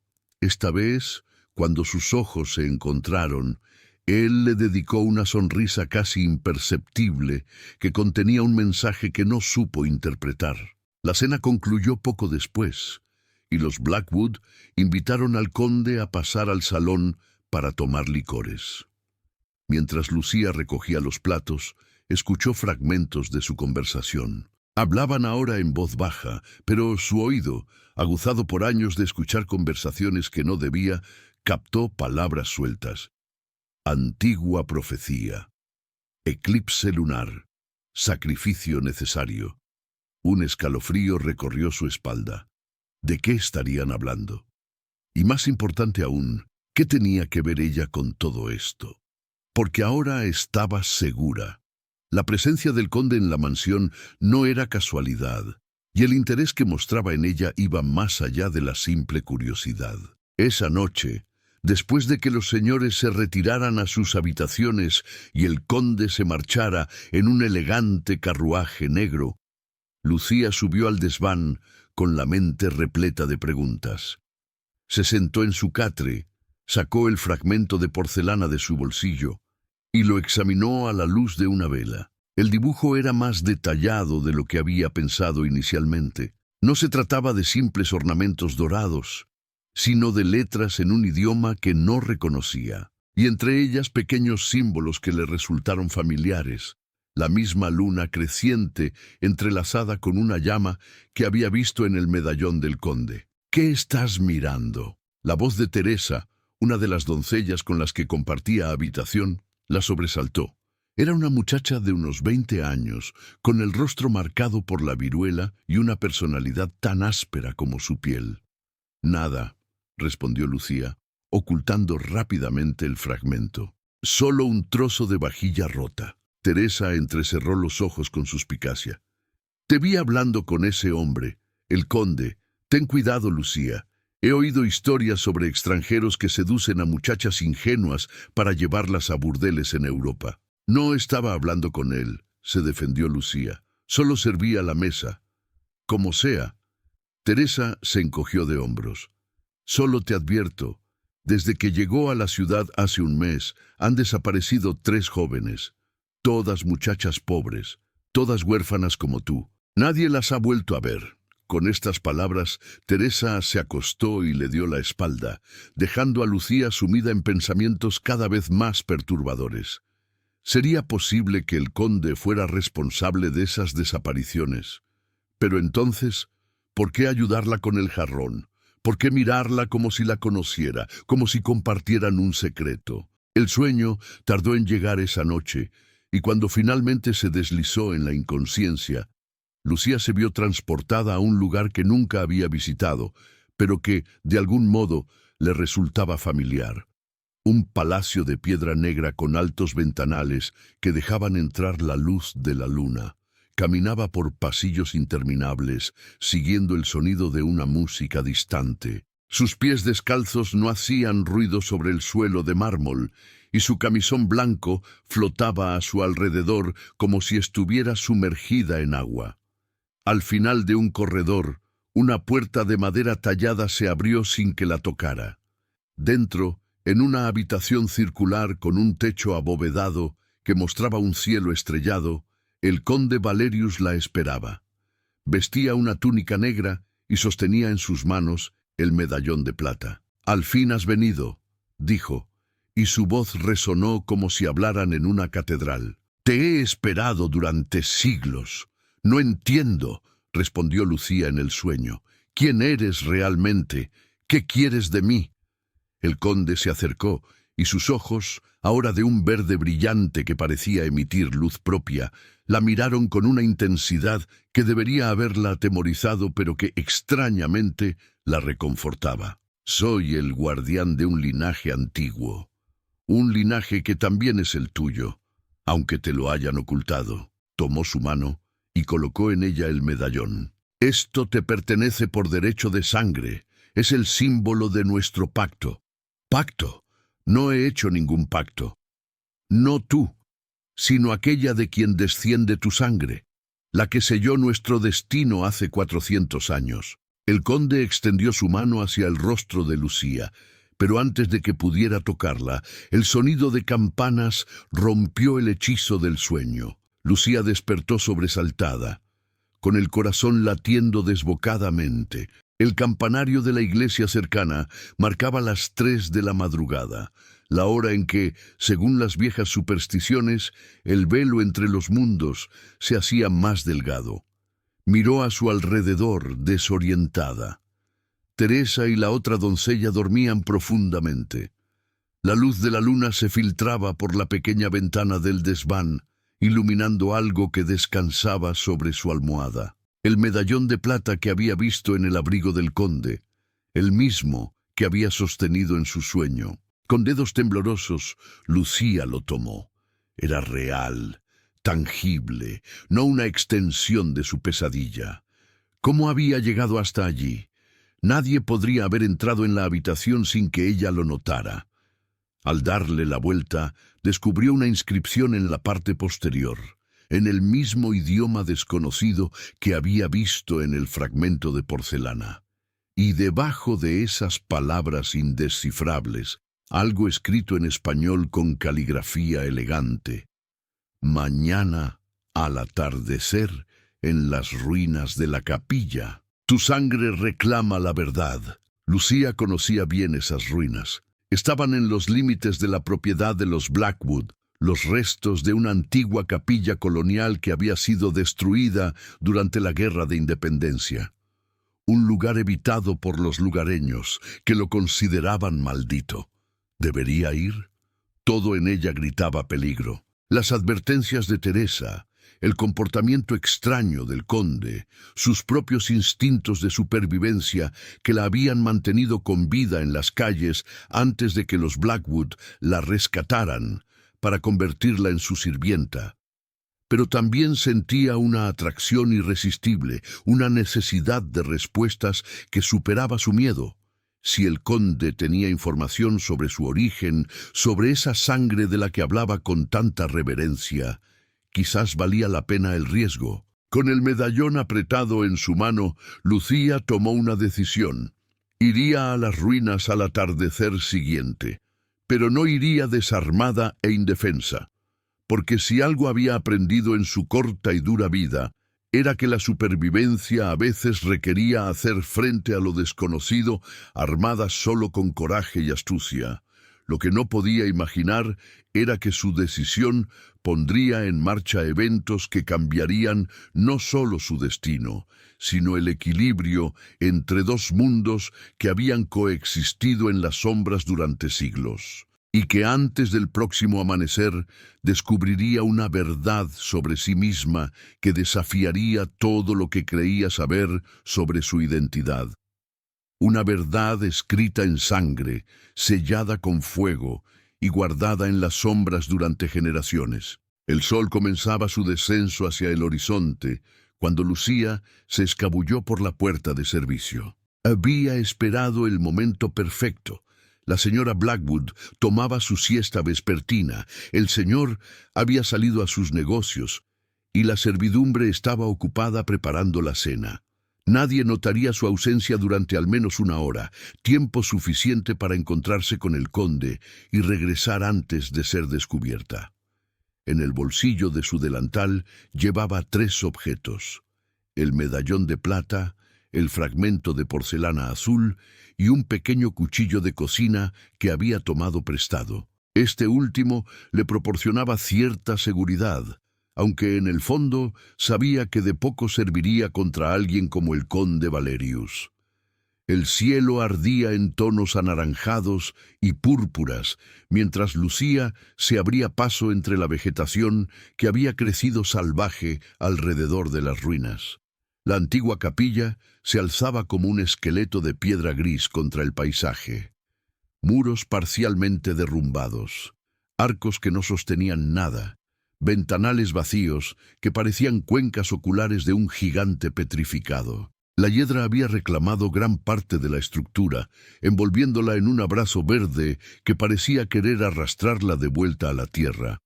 Esta vez, cuando sus ojos se encontraron, él le dedicó una sonrisa casi imperceptible que contenía un mensaje que no supo interpretar. La cena concluyó poco después, y los Blackwood invitaron al conde a pasar al salón para tomar licores. Mientras Lucía recogía los platos, escuchó fragmentos de su conversación. Hablaban ahora en voz baja, pero su oído, aguzado por años de escuchar conversaciones que no debía, captó palabras sueltas. Antigua profecía. Eclipse lunar. Sacrificio necesario. Un escalofrío recorrió su espalda. ¿De qué estarían hablando? Y más importante aún, ¿qué tenía que ver ella con todo esto? Porque ahora estaba segura. La presencia del conde en la mansión no era casualidad, y el interés que mostraba en ella iba más allá de la simple curiosidad. Esa noche, después de que los señores se retiraran a sus habitaciones y el conde se marchara en un elegante carruaje negro, Lucía subió al desván con la mente repleta de preguntas. Se sentó en su catre, sacó el fragmento de porcelana de su bolsillo y lo examinó a la luz de una vela. El dibujo era más detallado de lo que había pensado inicialmente. No se trataba de simples ornamentos dorados, sino de letras en un idioma que no reconocía, y entre ellas pequeños símbolos que le resultaron familiares. La misma luna creciente entrelazada con una llama que había visto en el medallón del conde. ¿Qué estás mirando? La voz de Teresa, una de las doncellas con las que compartía habitación, la sobresaltó. Era una muchacha de unos 20 años, con el rostro marcado por la viruela y una personalidad tan áspera como su piel. Nada, respondió Lucía, ocultando rápidamente el fragmento. Solo un trozo de vajilla rota. Teresa entrecerró los ojos con suspicacia. Te vi hablando con ese hombre, el conde. Ten cuidado, Lucía. He oído historias sobre extranjeros que seducen a muchachas ingenuas para llevarlas a burdeles en Europa. No estaba hablando con él, se defendió Lucía. Solo servía la mesa. Como sea. Teresa se encogió de hombros. Solo te advierto, desde que llegó a la ciudad hace un mes, han desaparecido 3 jóvenes. Todas muchachas pobres, todas huérfanas como tú. Nadie las ha vuelto a ver. Con estas palabras, Teresa se acostó y le dio la espalda, dejando a Lucía sumida en pensamientos cada vez más perturbadores. ¿Sería posible que el conde fuera responsable de esas desapariciones? Pero entonces, ¿por qué ayudarla con el jarrón? ¿Por qué mirarla como si la conociera, como si compartieran un secreto? El sueño tardó en llegar esa noche, y cuando finalmente se deslizó en la inconsciencia, Lucía se vio transportada a un lugar que nunca había visitado, pero que, de algún modo, le resultaba familiar. Un palacio de piedra negra con altos ventanales que dejaban entrar la luz de la luna. Caminaba por pasillos interminables, siguiendo el sonido de una música distante. Sus pies descalzos no hacían ruido sobre el suelo de mármol, y su camisón blanco flotaba a su alrededor como si estuviera sumergida en agua. Al final de un corredor, una puerta de madera tallada se abrió sin que la tocara. Dentro, en una habitación circular con un techo abovedado que mostraba un cielo estrellado, el conde Valerius la esperaba. Vestía una túnica negra y sostenía en sus manos el medallón de plata. «Al fin has venido», dijo, y su voz resonó como si hablaran en una catedral. Te he esperado durante siglos. No entiendo, respondió Lucía en el sueño. ¿Quién eres realmente? ¿Qué quieres de mí? El conde se acercó, y sus ojos, ahora de un verde brillante que parecía emitir luz propia, la miraron con una intensidad que debería haberla atemorizado, pero que extrañamente la reconfortaba. Soy el guardián de un linaje antiguo, un linaje que también es el tuyo, aunque te lo hayan ocultado. Tomó su mano y colocó en ella el medallón. Esto te pertenece por derecho de sangre, es el símbolo de nuestro pacto. ¿Pacto? No he hecho ningún pacto. No tú, sino aquella de quien desciende tu sangre, la que selló nuestro destino hace 400 años. El conde extendió su mano hacia el rostro de Lucía, pero antes de que pudiera tocarla, el sonido de campanas rompió el hechizo del sueño. Lucía despertó sobresaltada, con el corazón latiendo desbocadamente. El campanario de la iglesia cercana marcaba las 3 de la madrugada, la hora en que, según las viejas supersticiones, el velo entre los mundos se hacía más delgado. Miró a su alrededor, desorientada. Teresa y la otra doncella dormían profundamente. La luz de la luna se filtraba por la pequeña ventana del desván, iluminando algo que descansaba sobre su almohada. El medallón de plata que había visto en el abrigo del conde, el mismo que había sostenido en su sueño. Con dedos temblorosos, Lucía lo tomó. Era real, tangible, no una extensión de su pesadilla. ¿Cómo había llegado hasta allí? Nadie podría haber entrado en la habitación sin que ella lo notara. Al darle la vuelta, descubrió una inscripción en la parte posterior, en el mismo idioma desconocido que había visto en el fragmento de porcelana. Y debajo de esas palabras indescifrables, algo escrito en español con caligrafía elegante. Mañana, al atardecer, en las ruinas de la capilla. Tu sangre reclama la verdad. Lucía conocía bien esas ruinas. Estaban en los límites de la propiedad de los Blackwood, los restos de una antigua capilla colonial que había sido destruida durante la Guerra de Independencia. Un lugar evitado por los lugareños, que lo consideraban maldito. ¿Debería ir? Todo en ella gritaba peligro. Las advertencias de Teresa, el comportamiento extraño del conde, sus propios instintos de supervivencia que la habían mantenido con vida en las calles antes de que los Blackwood la rescataran para convertirla en su sirvienta. Pero también sentía una atracción irresistible, una necesidad de respuestas que superaba su miedo. Si el conde tenía información sobre su origen, sobre esa sangre de la que hablaba con tanta reverencia, quizás valía la pena el riesgo. Con el medallón apretado en su mano, Lucía tomó una decisión. Iría a las ruinas al atardecer siguiente, pero no iría desarmada e indefensa, porque si algo había aprendido en su corta y dura vida, era que la supervivencia a veces requería hacer frente a lo desconocido, armada solo con coraje y astucia. Lo que no podía imaginar era que su decisión pondría en marcha eventos que cambiarían no solo su destino, sino el equilibrio entre dos mundos que habían coexistido en las sombras durante siglos, y que antes del próximo amanecer descubriría una verdad sobre sí misma que desafiaría todo lo que creía saber sobre su identidad. Una verdad escrita en sangre, sellada con fuego y guardada en las sombras durante generaciones. El sol comenzaba su descenso hacia el horizonte cuando Lucía se escabulló por la puerta de servicio. Había esperado el momento perfecto. La señora Blackwood tomaba su siesta vespertina, el señor había salido a sus negocios y la servidumbre estaba ocupada preparando la cena. Nadie notaría su ausencia durante al menos una hora, tiempo suficiente para encontrarse con el conde y regresar antes de ser descubierta. En el bolsillo de su delantal llevaba 3 objetos: el medallón de plata, el fragmento de porcelana azul y un pequeño cuchillo de cocina que había tomado prestado. Este último le proporcionaba cierta seguridad, aunque en el fondo sabía que de poco serviría contra alguien como el conde Valerius. El cielo ardía en tonos anaranjados y púrpuras, mientras Lucía se abría paso entre la vegetación que había crecido salvaje alrededor de las ruinas. La antigua capilla se alzaba como un esqueleto de piedra gris contra el paisaje. Muros parcialmente derrumbados, arcos que no sostenían nada, ventanales vacíos que parecían cuencas oculares de un gigante petrificado. La hiedra había reclamado gran parte de la estructura, envolviéndola en un abrazo verde que parecía querer arrastrarla de vuelta a la tierra.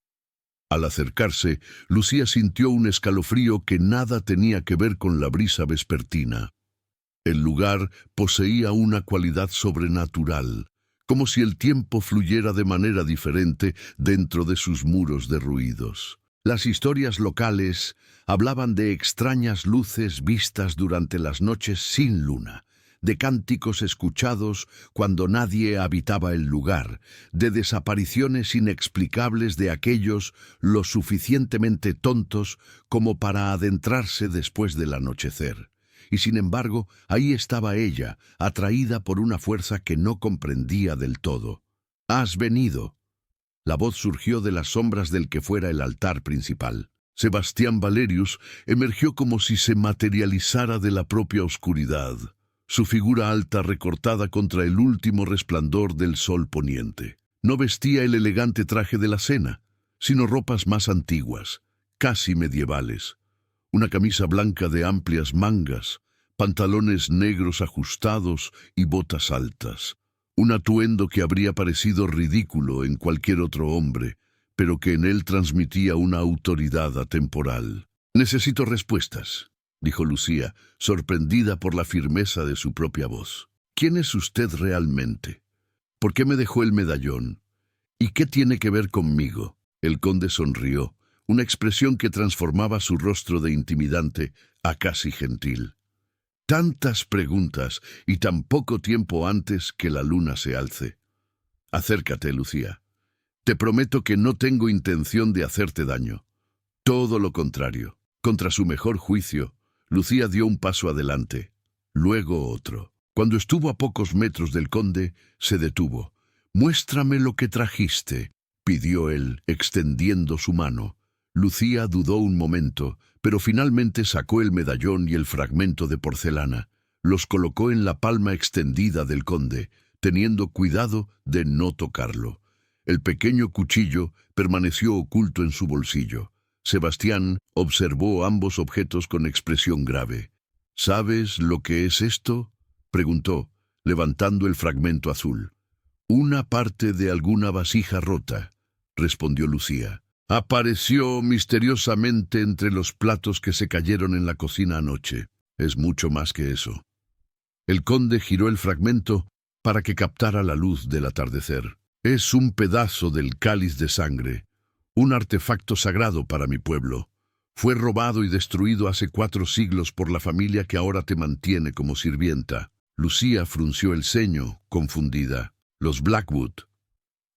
Al acercarse, Lucía sintió un escalofrío que nada tenía que ver con la brisa vespertina. El lugar poseía una cualidad sobrenatural, como si el tiempo fluyera de manera diferente dentro de sus muros derruidos. Las historias locales hablaban de extrañas luces vistas durante las noches sin luna, de cánticos escuchados cuando nadie habitaba el lugar, de desapariciones inexplicables de aquellos lo suficientemente tontos como para adentrarse después del anochecer. Y sin embargo, ahí estaba ella, atraída por una fuerza que no comprendía del todo. «¿Has venido?» La voz surgió de las sombras del que fuera el altar principal. Sebastián Valerius emergió como si se materializara de la propia oscuridad, su figura alta recortada contra el último resplandor del sol poniente. No vestía el elegante traje de la cena, sino ropas más antiguas, casi medievales. Una camisa blanca de amplias mangas, pantalones negros ajustados y botas altas. Un atuendo que habría parecido ridículo en cualquier otro hombre, pero que en él transmitía una autoridad atemporal. «Necesito respuestas», dijo Lucía, sorprendida por la firmeza de su propia voz. «¿Quién es usted realmente? ¿Por qué me dejó el medallón? ¿Y qué tiene que ver conmigo?» El conde sonrió, una expresión que transformaba su rostro de intimidante a casi gentil. «Tantas preguntas y tan poco tiempo antes que la luna se alce. Acércate, Lucía. Te prometo que no tengo intención de hacerte daño. Todo lo contrario». Contra su mejor juicio, Lucía dio un paso adelante, luego otro. Cuando estuvo a pocos metros del conde, se detuvo. «Muéstrame lo que trajiste», pidió él, extendiendo su mano. Lucía dudó un momento, pero finalmente sacó el medallón y el fragmento de porcelana. Los colocó en la palma extendida del conde, teniendo cuidado de no tocarlo. El pequeño cuchillo permaneció oculto en su bolsillo. Sebastián observó ambos objetos con expresión grave. «¿Sabes lo que es esto?», preguntó, levantando el fragmento azul. «Una parte de alguna vasija rota», respondió Lucía. «Apareció misteriosamente entre los platos que se cayeron en la cocina anoche. Es mucho más que eso». El conde giró el fragmento para que captara la luz del atardecer. «Es un pedazo del cáliz de sangre, un artefacto sagrado para mi pueblo. Fue robado y destruido hace 4 siglos por la familia que ahora te mantiene como sirvienta». Lucía frunció el ceño, confundida. «Los Blackwood».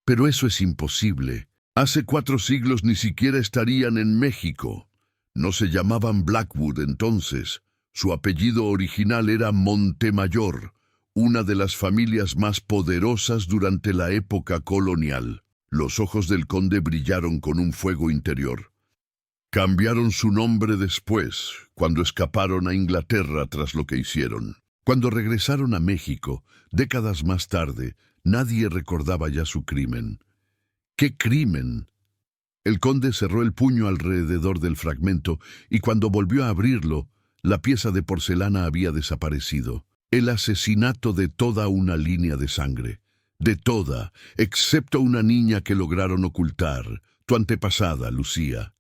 «Pero eso es imposible. Hace 4 siglos ni siquiera estarían en México. No se llamaban Blackwood entonces. Su apellido original era Montemayor, una de las familias más poderosas durante la época colonial». Los ojos del conde brillaron con un fuego interior. «Cambiaron su nombre después, cuando escaparon a Inglaterra tras lo que hicieron. Cuando regresaron a México, décadas más tarde, nadie recordaba ya su crimen». «¿Qué crimen?». El conde cerró el puño alrededor del fragmento y cuando volvió a abrirlo, la pieza de porcelana había desaparecido. «El asesinato de toda una línea de sangre. De toda, excepto una niña que lograron ocultar, tu antepasada, Lucía».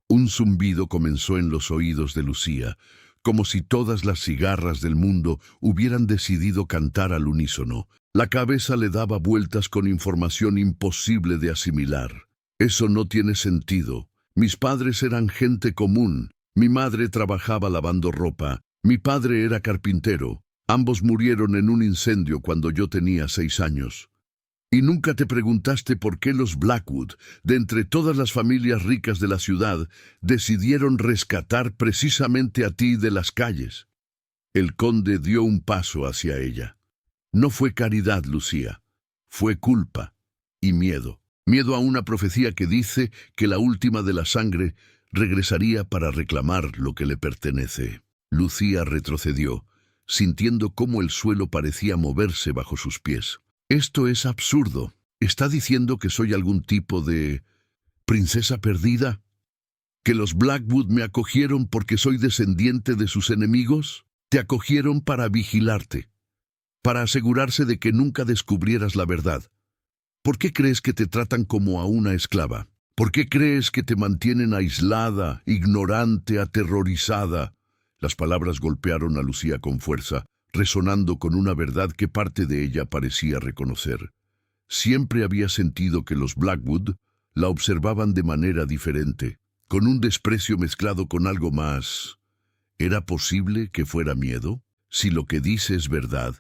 Un zumbido comenzó en los oídos de Lucía, como si todas las cigarras del mundo hubieran decidido cantar al unísono. La cabeza le daba vueltas con información imposible de asimilar. «Eso no tiene sentido. Mis padres eran gente común. Mi madre trabajaba lavando ropa. Mi padre era carpintero. Ambos murieron en un incendio cuando yo tenía 6 años. Y nunca te preguntaste por qué los Blackwood, de entre todas las familias ricas de la ciudad, decidieron rescatar precisamente a ti de las calles. El conde dio un paso hacia ella. No fue caridad, Lucía. Fue culpa y miedo. Miedo a una profecía que dice que la última de la sangre regresaría para reclamar lo que le pertenece. Lucía retrocedió, sintiendo cómo el suelo parecía moverse bajo sus pies. Esto es absurdo. ¿Está diciendo que soy algún tipo de princesa perdida? ¿Que los Blackwood me acogieron porque soy descendiente de sus enemigos? Te acogieron para vigilarte, para asegurarse de que nunca descubrieras la verdad. ¿Por qué crees que te tratan como a una esclava? ¿Por qué crees que te mantienen aislada, ignorante, aterrorizada? Las palabras golpearon a Lucía con fuerza, resonando con una verdad que parte de ella parecía reconocer. Siempre había sentido que los Blackwood la observaban de manera diferente, con un desprecio mezclado con algo más. ¿Era posible que fuera miedo? Si lo que dice es verdad,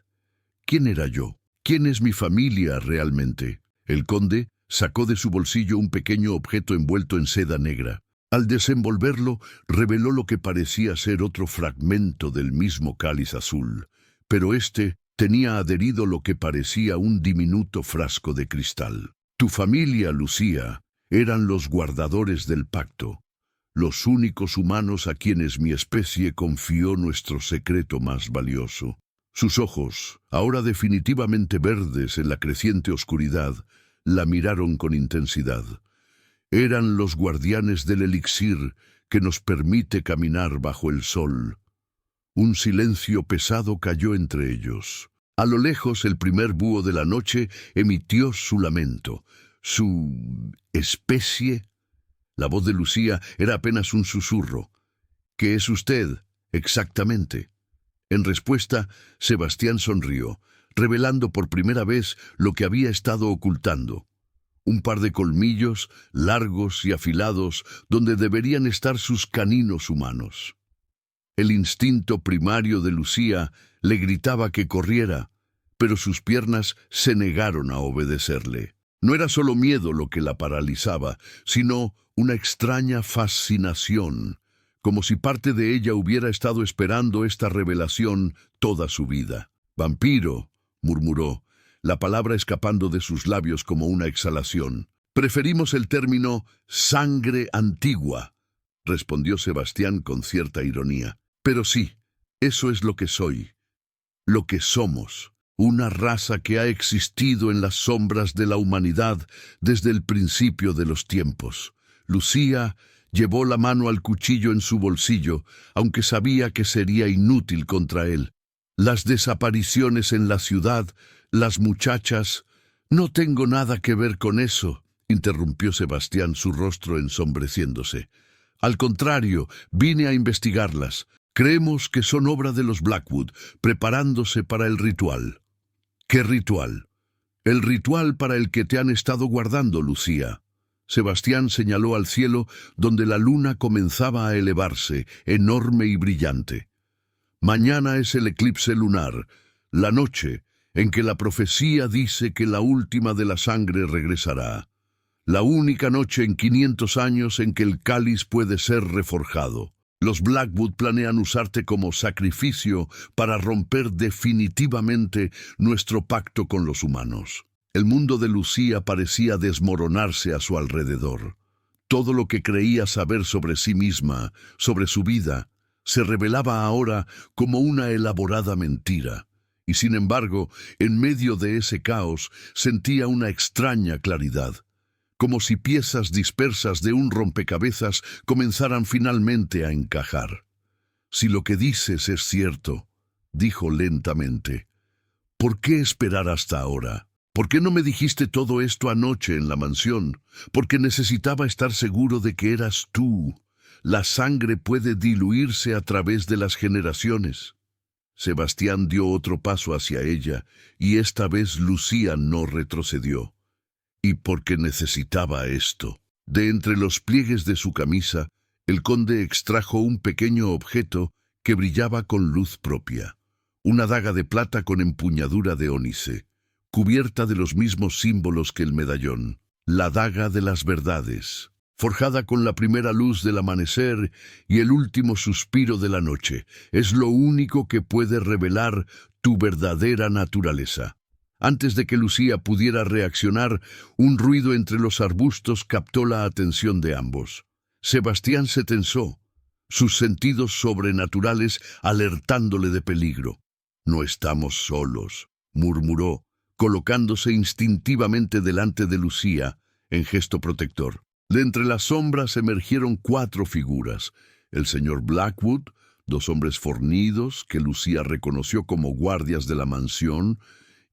¿quién era yo? ¿Quién es mi familia realmente? El conde sacó de su bolsillo un pequeño objeto envuelto en seda negra. Al desenvolverlo, reveló lo que parecía ser otro fragmento del mismo cáliz azul, pero este tenía adherido lo que parecía un diminuto frasco de cristal. Tu familia, Lucía, eran los guardadores del pacto, los únicos humanos a quienes mi especie confió nuestro secreto más valioso. Sus ojos, ahora definitivamente verdes en la creciente oscuridad, la miraron con intensidad. Eran los guardianes del elixir que nos permite caminar bajo el sol. Un silencio pesado cayó entre ellos. A lo lejos, el primer búho de la noche emitió su lamento. ¿Su especie? La voz de Lucía era apenas un susurro. ¿Qué es usted, exactamente? En respuesta, Sebastián sonrió, revelando por primera vez lo que había estado ocultando. Un par de colmillos, largos y afilados, donde deberían estar sus caninos humanos. El instinto primario de Lucía le gritaba que corriera, pero sus piernas se negaron a obedecerle. No era solo miedo lo que la paralizaba, sino una extraña fascinación, como si parte de ella hubiera estado esperando esta revelación toda su vida. «Vampiro», murmuró, la palabra escapando de sus labios como una exhalación. «Preferimos el término sangre antigua», respondió Sebastián con cierta ironía. «Pero sí, eso es lo que soy, lo que somos, una raza que ha existido en las sombras de la humanidad desde el principio de los tiempos». Lucía llevó la mano al cuchillo en su bolsillo, aunque sabía que sería inútil contra él. Las desapariciones en la ciudad, las muchachas... «No tengo nada que ver con eso», interrumpió Sebastián, su rostro ensombreciéndose. «Al contrario, vine a investigarlas. Creemos que son obra de los Blackwood, preparándose para el ritual». «¿Qué ritual?» «El ritual para el que te han estado guardando, Lucía». Sebastián señaló al cielo, donde la luna comenzaba a elevarse, enorme y brillante. «Mañana es el eclipse lunar, la noche en que la profecía dice que la última de la sangre regresará. La única noche en 500 años en que el cáliz puede ser reforjado. Los Blackwood planean usarte como sacrificio para romper definitivamente nuestro pacto con los humanos». El mundo de Lucía parecía desmoronarse a su alrededor. Todo lo que creía saber sobre sí misma, sobre su vida, se revelaba ahora como una elaborada mentira. Y sin embargo, en medio de ese caos, sentía una extraña claridad, como si piezas dispersas de un rompecabezas comenzaran finalmente a encajar. «Si lo que dices es cierto», dijo lentamente, «¿por qué esperar hasta ahora? ¿Por qué no me dijiste todo esto anoche en la mansión? Porque necesitaba estar seguro de que eras tú. La sangre puede diluirse a través de las generaciones». Sebastián dio otro paso hacia ella, y esta vez Lucía no retrocedió. Y porque necesitaba esto. De entre los pliegues de su camisa, el conde extrajo un pequeño objeto que brillaba con luz propia. Una daga de plata con empuñadura de ónice. cubierta de los mismos símbolos que el medallón. La daga de las verdades, forjada con la primera luz del amanecer y el último suspiro de la noche, es lo único que puede revelar tu verdadera naturaleza. Antes de que Lucía pudiera reaccionar, un ruido entre los arbustos captó la atención de ambos. Sebastián se tensó, sus sentidos sobrenaturales alertándole de peligro. «No estamos solos», murmuró, colocándose instintivamente delante de Lucía, en gesto protector. De entre las sombras emergieron 4 figuras: el señor Blackwood, 2 hombres fornidos que Lucía reconoció como guardias de la mansión,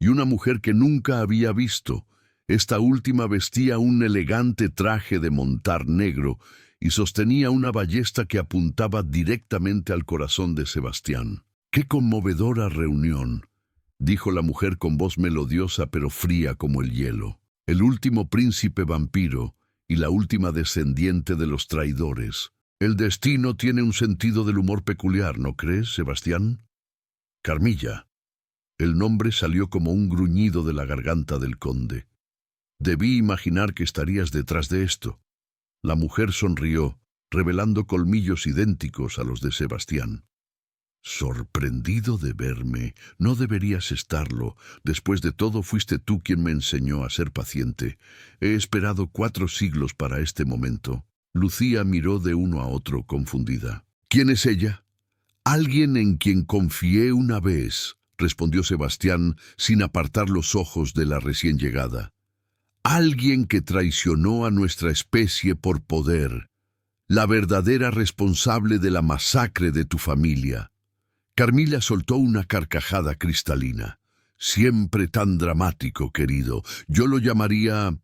y una mujer que nunca había visto. Esta última vestía un elegante traje de montar negro y sostenía una ballesta que apuntaba directamente al corazón de Sebastián. «¡Qué conmovedora reunión!», dijo la mujer con voz melodiosa pero fría como el hielo. «El último príncipe vampiro y la última descendiente de los traidores. El destino tiene un sentido del humor peculiar, ¿no crees, Sebastián?» «Carmilla». El nombre salió como un gruñido de la garganta del conde. «Debí imaginar que estarías detrás de esto». La mujer sonrió, revelando colmillos idénticos a los de Sebastián. «Sorprendido de verme. No deberías estarlo. Después de todo, fuiste tú quien me enseñó a ser paciente. He esperado 4 siglos para este momento». Lucía miró de uno a otro, confundida. «¿Quién es ella?» «Alguien en quien confié una vez», respondió Sebastián sin apartar los ojos de la recién llegada. «Alguien que traicionó a nuestra especie por poder. La verdadera responsable de la masacre de tu familia». Carmilla soltó una carcajada cristalina. «Siempre tan dramático, querido. Yo lo llamaría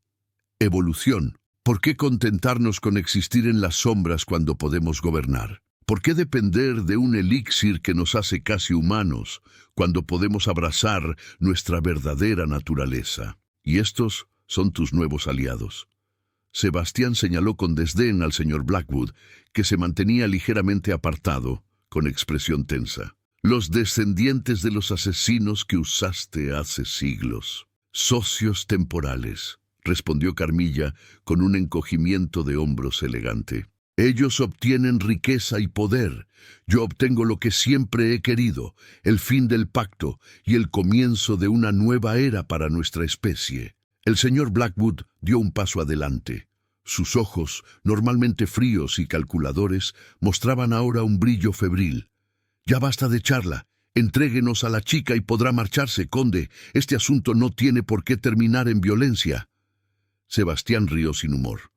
evolución. ¿Por qué contentarnos con existir en las sombras cuando podemos gobernar? ¿Por qué depender de un elixir que nos hace casi humanos cuando podemos abrazar nuestra verdadera naturaleza? Y estos son tus nuevos aliados». Sebastián señaló con desdén al señor Blackwood, que se mantenía ligeramente apartado, con expresión tensa. «Los descendientes de los asesinos que usaste hace siglos. Socios temporales», respondió Carmilla con un encogimiento de hombros elegante. «Ellos obtienen riqueza y poder. Yo obtengo lo que siempre he querido, el fin del pacto y el comienzo de una nueva era para nuestra especie». El señor Blackwood dio un paso adelante. Sus ojos, normalmente fríos y calculadores, mostraban ahora un brillo febril. «Ya basta de charla. Entréguenos a la chica y podrá marcharse, conde. Este asunto no tiene por qué terminar en violencia». Sebastián rió sin humor.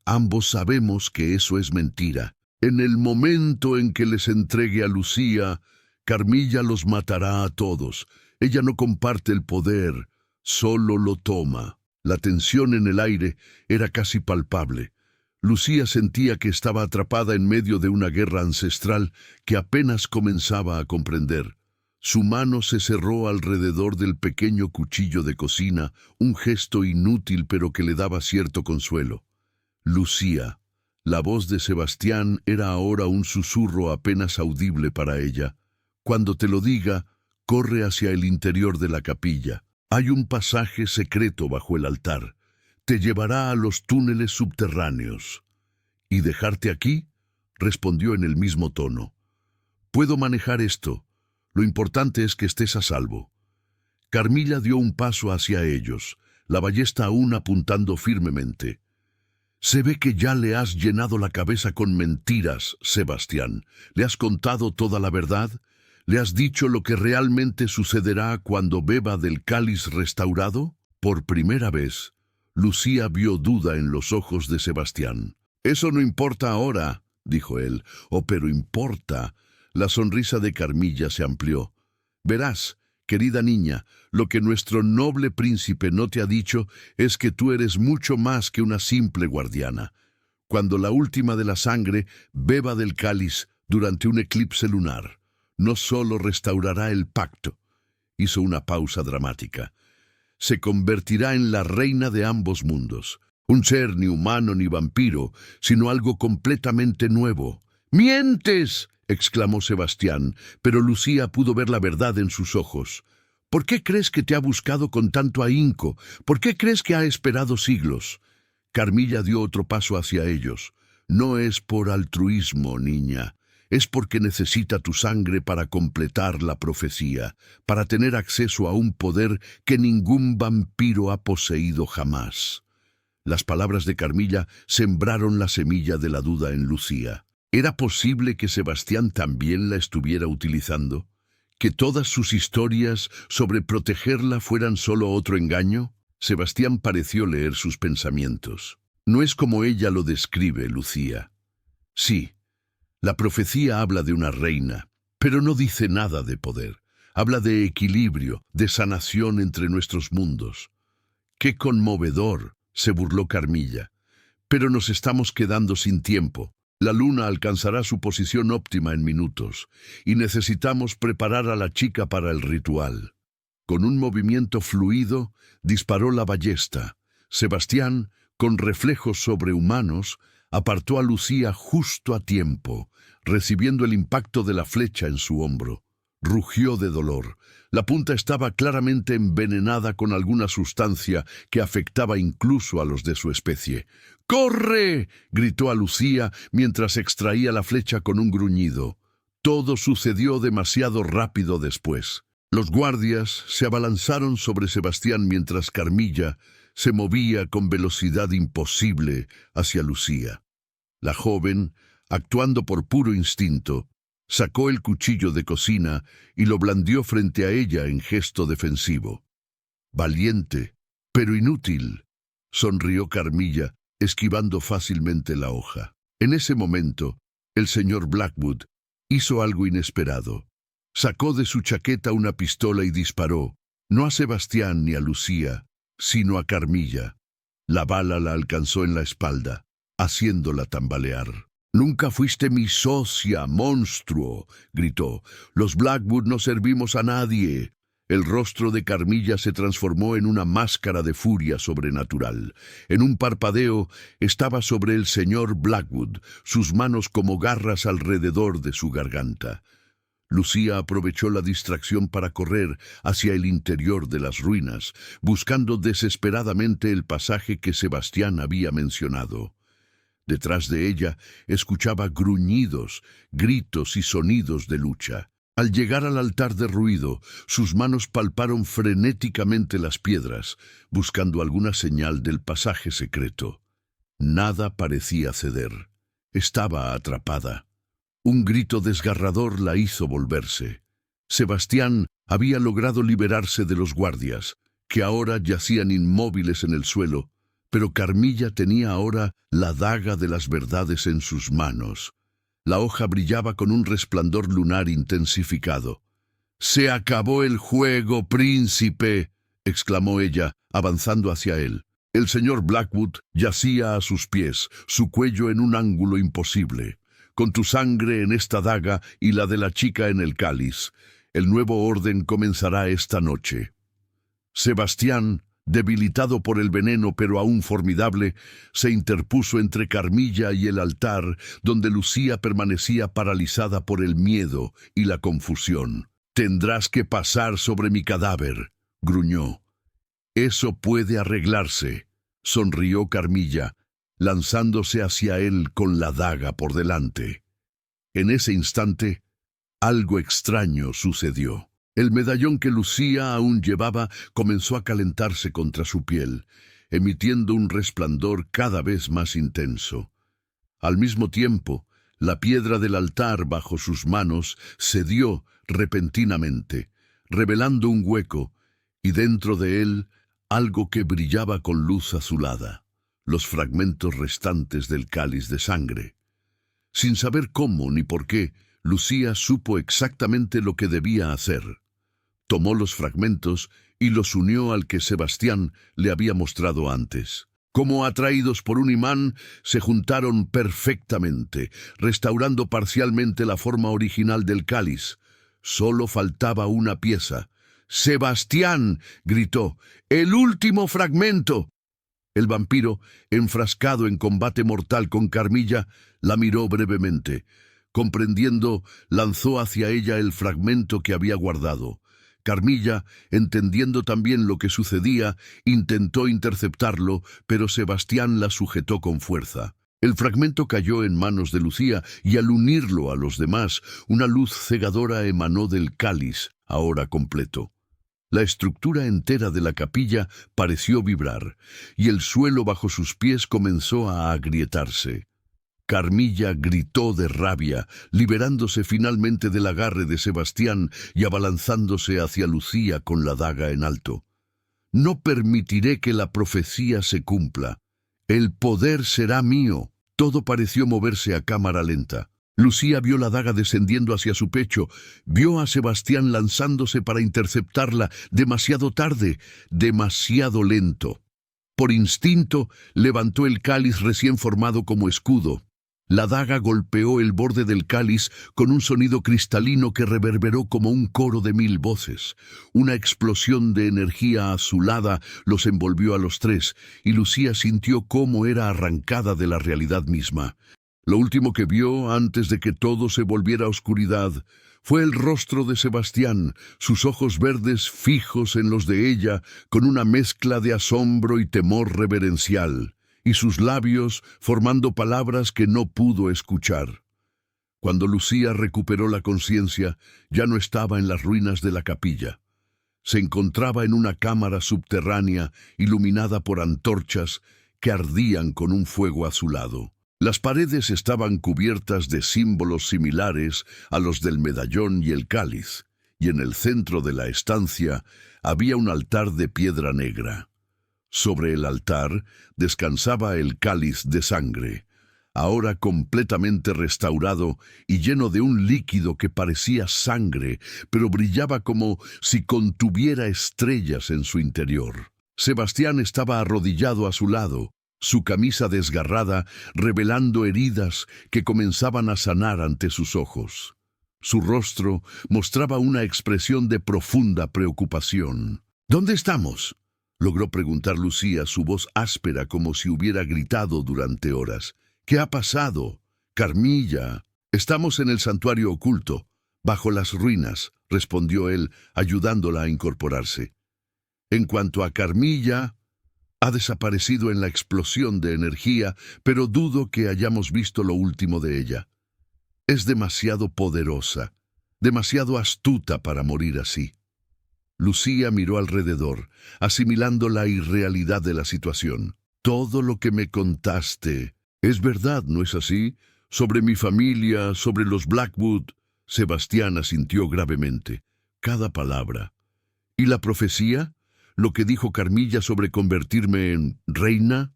«Ambos sabemos que eso es mentira. En el momento en que les entregue a Lucía, Carmilla los matará a todos. Ella no comparte el poder, solo lo toma». La tensión en el aire era casi palpable. Lucía sentía que estaba atrapada en medio de una guerra ancestral que apenas comenzaba a comprender. Su mano se cerró alrededor del pequeño cuchillo de cocina, un gesto inútil pero que le daba cierto consuelo. Lucía. La voz de Sebastián era ahora un susurro apenas audible para ella. «Cuando te lo diga, corre hacia el interior de la capilla. Hay un pasaje secreto bajo el altar. Te llevará a los túneles subterráneos». «¿Y dejarte aquí?», respondió en el mismo tono. «Puedo manejar esto. Lo importante es que estés a salvo». Carmilla dio un paso hacia ellos, la ballesta aún apuntando firmemente. «Se ve que ya le has llenado la cabeza con mentiras, Sebastián. ¿Le has contado toda la verdad? ¿Le has dicho lo que realmente sucederá cuando beba del cáliz restaurado?» Por primera vez, Lucía vio duda en los ojos de Sebastián. «Eso no importa ahora», dijo él. «Oh, pero importa». La sonrisa de Carmilla se amplió. «Verás, querida niña, lo que nuestro noble príncipe no te ha dicho es que tú eres mucho más que una simple guardiana. Cuando la última de la sangre beba del cáliz durante un eclipse lunar, no solo restaurará el pacto», hizo una pausa dramática, «se convertirá en la reina de ambos mundos. Un ser ni humano ni vampiro, sino algo completamente nuevo». «¡Mientes!», exclamó Sebastián, pero Lucía pudo ver la verdad en sus ojos. ¿Por qué crees que te ha buscado con tanto ahínco? ¿Por qué crees que ha esperado siglos? Carmilla dio otro paso hacia ellos. No es por altruismo, niña. Es porque necesita tu sangre para completar la profecía, para tener acceso a un poder que ningún vampiro ha poseído jamás. Las palabras de Carmilla sembraron la semilla de la duda en Lucía. ¿Era posible que Sebastián también la estuviera utilizando? ¿Que todas sus historias sobre protegerla fueran solo otro engaño? Sebastián pareció leer sus pensamientos. No es como ella lo describe, Lucía. Sí, la profecía habla de una reina, pero no dice nada de poder. Habla de equilibrio, de sanación entre nuestros mundos. ¡Qué conmovedor!, se burló Carmilla. Pero nos estamos quedando sin tiempo. La luna alcanzará su posición óptima en minutos, y necesitamos preparar a la chica para el ritual. Con un movimiento fluido, disparó la ballesta. Sebastián, con reflejos sobrehumanos, apartó a Lucía justo a tiempo, recibiendo el impacto de la flecha en su hombro. Rugió de dolor. La punta estaba claramente envenenada con alguna sustancia que afectaba incluso a los de su especie. ¡Corre!, gritó a Lucía mientras extraía la flecha con un gruñido. Todo sucedió demasiado rápido después. Los guardias se abalanzaron sobre Sebastián mientras Carmilla se movía con velocidad imposible hacia Lucía. La joven, actuando por puro instinto, sacó el cuchillo de cocina y lo blandió frente a ella en gesto defensivo. Valiente, pero inútil, sonrió Carmilla, esquivando fácilmente la hoja. En ese momento, el señor Blackwood hizo algo inesperado. Sacó de su chaqueta una pistola y disparó, no a Sebastián ni a Lucía, sino a Carmilla. La bala la alcanzó en la espalda, haciéndola tambalear. «Nunca fuiste mi socia, monstruo», gritó. «Los Blackwood no servimos a nadie». El rostro de Carmilla se transformó en una máscara de furia sobrenatural. En un parpadeo estaba sobre el señor Blackwood, sus manos como garras alrededor de su garganta. Lucía aprovechó la distracción para correr hacia el interior de las ruinas, buscando desesperadamente el pasaje que Sebastián había mencionado. Detrás de ella escuchaba gruñidos, gritos y sonidos de lucha. Al llegar al altar de ruido, sus manos palparon frenéticamente las piedras, buscando alguna señal del pasaje secreto. Nada parecía ceder. Estaba atrapada. Un grito desgarrador la hizo volverse. Sebastián había logrado liberarse de los guardias, que ahora yacían inmóviles en el suelo, pero Carmilla tenía ahora la daga de las verdades en sus manos. La hoja brillaba con un resplandor lunar intensificado. «¡Se acabó el juego, príncipe!», exclamó ella, avanzando hacia él. El señor Blackwood yacía a sus pies, su cuello en un ángulo imposible. «Con tu sangre en esta daga y la de la chica en el cáliz, el nuevo orden comenzará esta noche». Sebastián, debilitado por el veneno pero aún formidable, se interpuso entre Carmilla y el altar, donde Lucía permanecía paralizada por el miedo y la confusión. «Tendrás que pasar sobre mi cadáver», gruñó. «Eso puede arreglarse», sonrió Carmilla, lanzándose hacia él con la daga por delante. En ese instante, algo extraño sucedió. El medallón que Lucía aún llevaba comenzó a calentarse contra su piel, emitiendo un resplandor cada vez más intenso. Al mismo tiempo, la piedra del altar bajo sus manos cedió repentinamente, revelando un hueco, y dentro de él algo que brillaba con luz azulada, los fragmentos restantes del cáliz de sangre. Sin saber cómo ni por qué, Lucía supo exactamente lo que debía hacer. Tomó los fragmentos y los unió al que Sebastián le había mostrado antes. Como atraídos por un imán, se juntaron perfectamente, restaurando parcialmente la forma original del cáliz. Solo faltaba una pieza. «¡Sebastián!», gritó. «¡El último fragmento!». El vampiro, enfrascado en combate mortal con Carmilla, la miró brevemente. Comprendiendo, lanzó hacia ella el fragmento que había guardado. Carmilla, entendiendo también lo que sucedía, intentó interceptarlo, pero Sebastián la sujetó con fuerza. El fragmento cayó en manos de Lucía y al unirlo a los demás, una luz cegadora emanó del cáliz, ahora completo. La estructura entera de la capilla pareció vibrar, y el suelo bajo sus pies comenzó a agrietarse. Carmilla gritó de rabia, liberándose finalmente del agarre de Sebastián y abalanzándose hacia Lucía con la daga en alto. «No permitiré que la profecía se cumpla. El poder será mío». Todo pareció moverse a cámara lenta. Lucía vio la daga descendiendo hacia su pecho, vio a Sebastián lanzándose para interceptarla, demasiado tarde, demasiado lento. Por instinto, levantó el cáliz recién formado como escudo. La daga golpeó el borde del cáliz con un sonido cristalino que reverberó como un coro de 1000 voces. Una explosión de energía azulada los envolvió a los tres, y Lucía sintió cómo era arrancada de la realidad misma. Lo último que vio, antes de que todo se volviera oscuridad, fue el rostro de Sebastián, sus ojos verdes fijos en los de ella, con una mezcla de asombro y temor reverencial, y sus labios formando palabras que no pudo escuchar. Cuando Lucía recuperó la conciencia, ya no estaba en las ruinas de la capilla. Se encontraba en una cámara subterránea iluminada por antorchas que ardían con un fuego azulado. Las paredes estaban cubiertas de símbolos similares a los del medallón y el cáliz, y en el centro de la estancia había un altar de piedra negra. Sobre el altar descansaba el cáliz de sangre, ahora completamente restaurado y lleno de un líquido que parecía sangre, pero brillaba como si contuviera estrellas en su interior. Sebastián estaba arrodillado a su lado, su camisa desgarrada, revelando heridas que comenzaban a sanar ante sus ojos. Su rostro mostraba una expresión de profunda preocupación. «¿Dónde estamos?», logró preguntar Lucía, su voz áspera como si hubiera gritado durante horas. «¿Qué ha pasado? Carmilla». «Estamos en el santuario oculto, bajo las ruinas», respondió él, ayudándola a incorporarse. «En cuanto a Carmilla, ha desaparecido en la explosión de energía, pero dudo que hayamos visto lo último de ella. Es demasiado poderosa, demasiado astuta para morir así». Lucía miró alrededor, asimilando la irrealidad de la situación. «Todo lo que me contaste es verdad, ¿no es así? Sobre mi familia, sobre los Blackwood». Sebastián asintió gravemente. «Cada palabra». «¿Y la profecía? ¿Lo que dijo Carmilla sobre convertirme en reina?»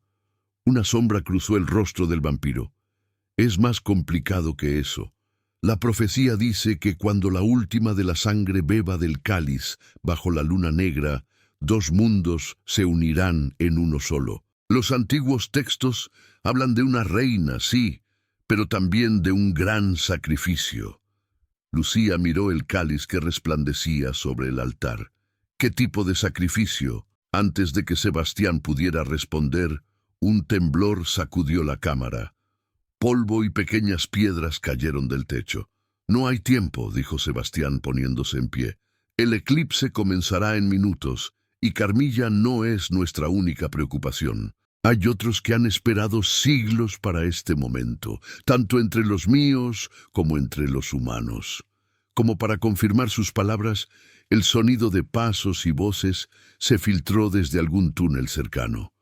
Una sombra cruzó el rostro del vampiro. «Es más complicado que eso. La profecía dice que cuando la última de la sangre beba del cáliz bajo la luna negra, 2 mundos se unirán en uno solo. Los antiguos textos hablan de una reina, sí, pero también de un gran sacrificio». Lucía miró el cáliz que resplandecía sobre el altar. «¿Qué tipo de sacrificio?». Antes de que Sebastián pudiera responder, un temblor sacudió la cámara. Polvo y pequeñas piedras cayeron del techo. «No hay tiempo», dijo Sebastián poniéndose en pie. «El eclipse comenzará en minutos, y Carmilla no es nuestra única preocupación. Hay otros que han esperado siglos para este momento, tanto entre los míos como entre los humanos». Como para confirmar sus palabras, el sonido de pasos y voces se filtró desde algún túnel cercano.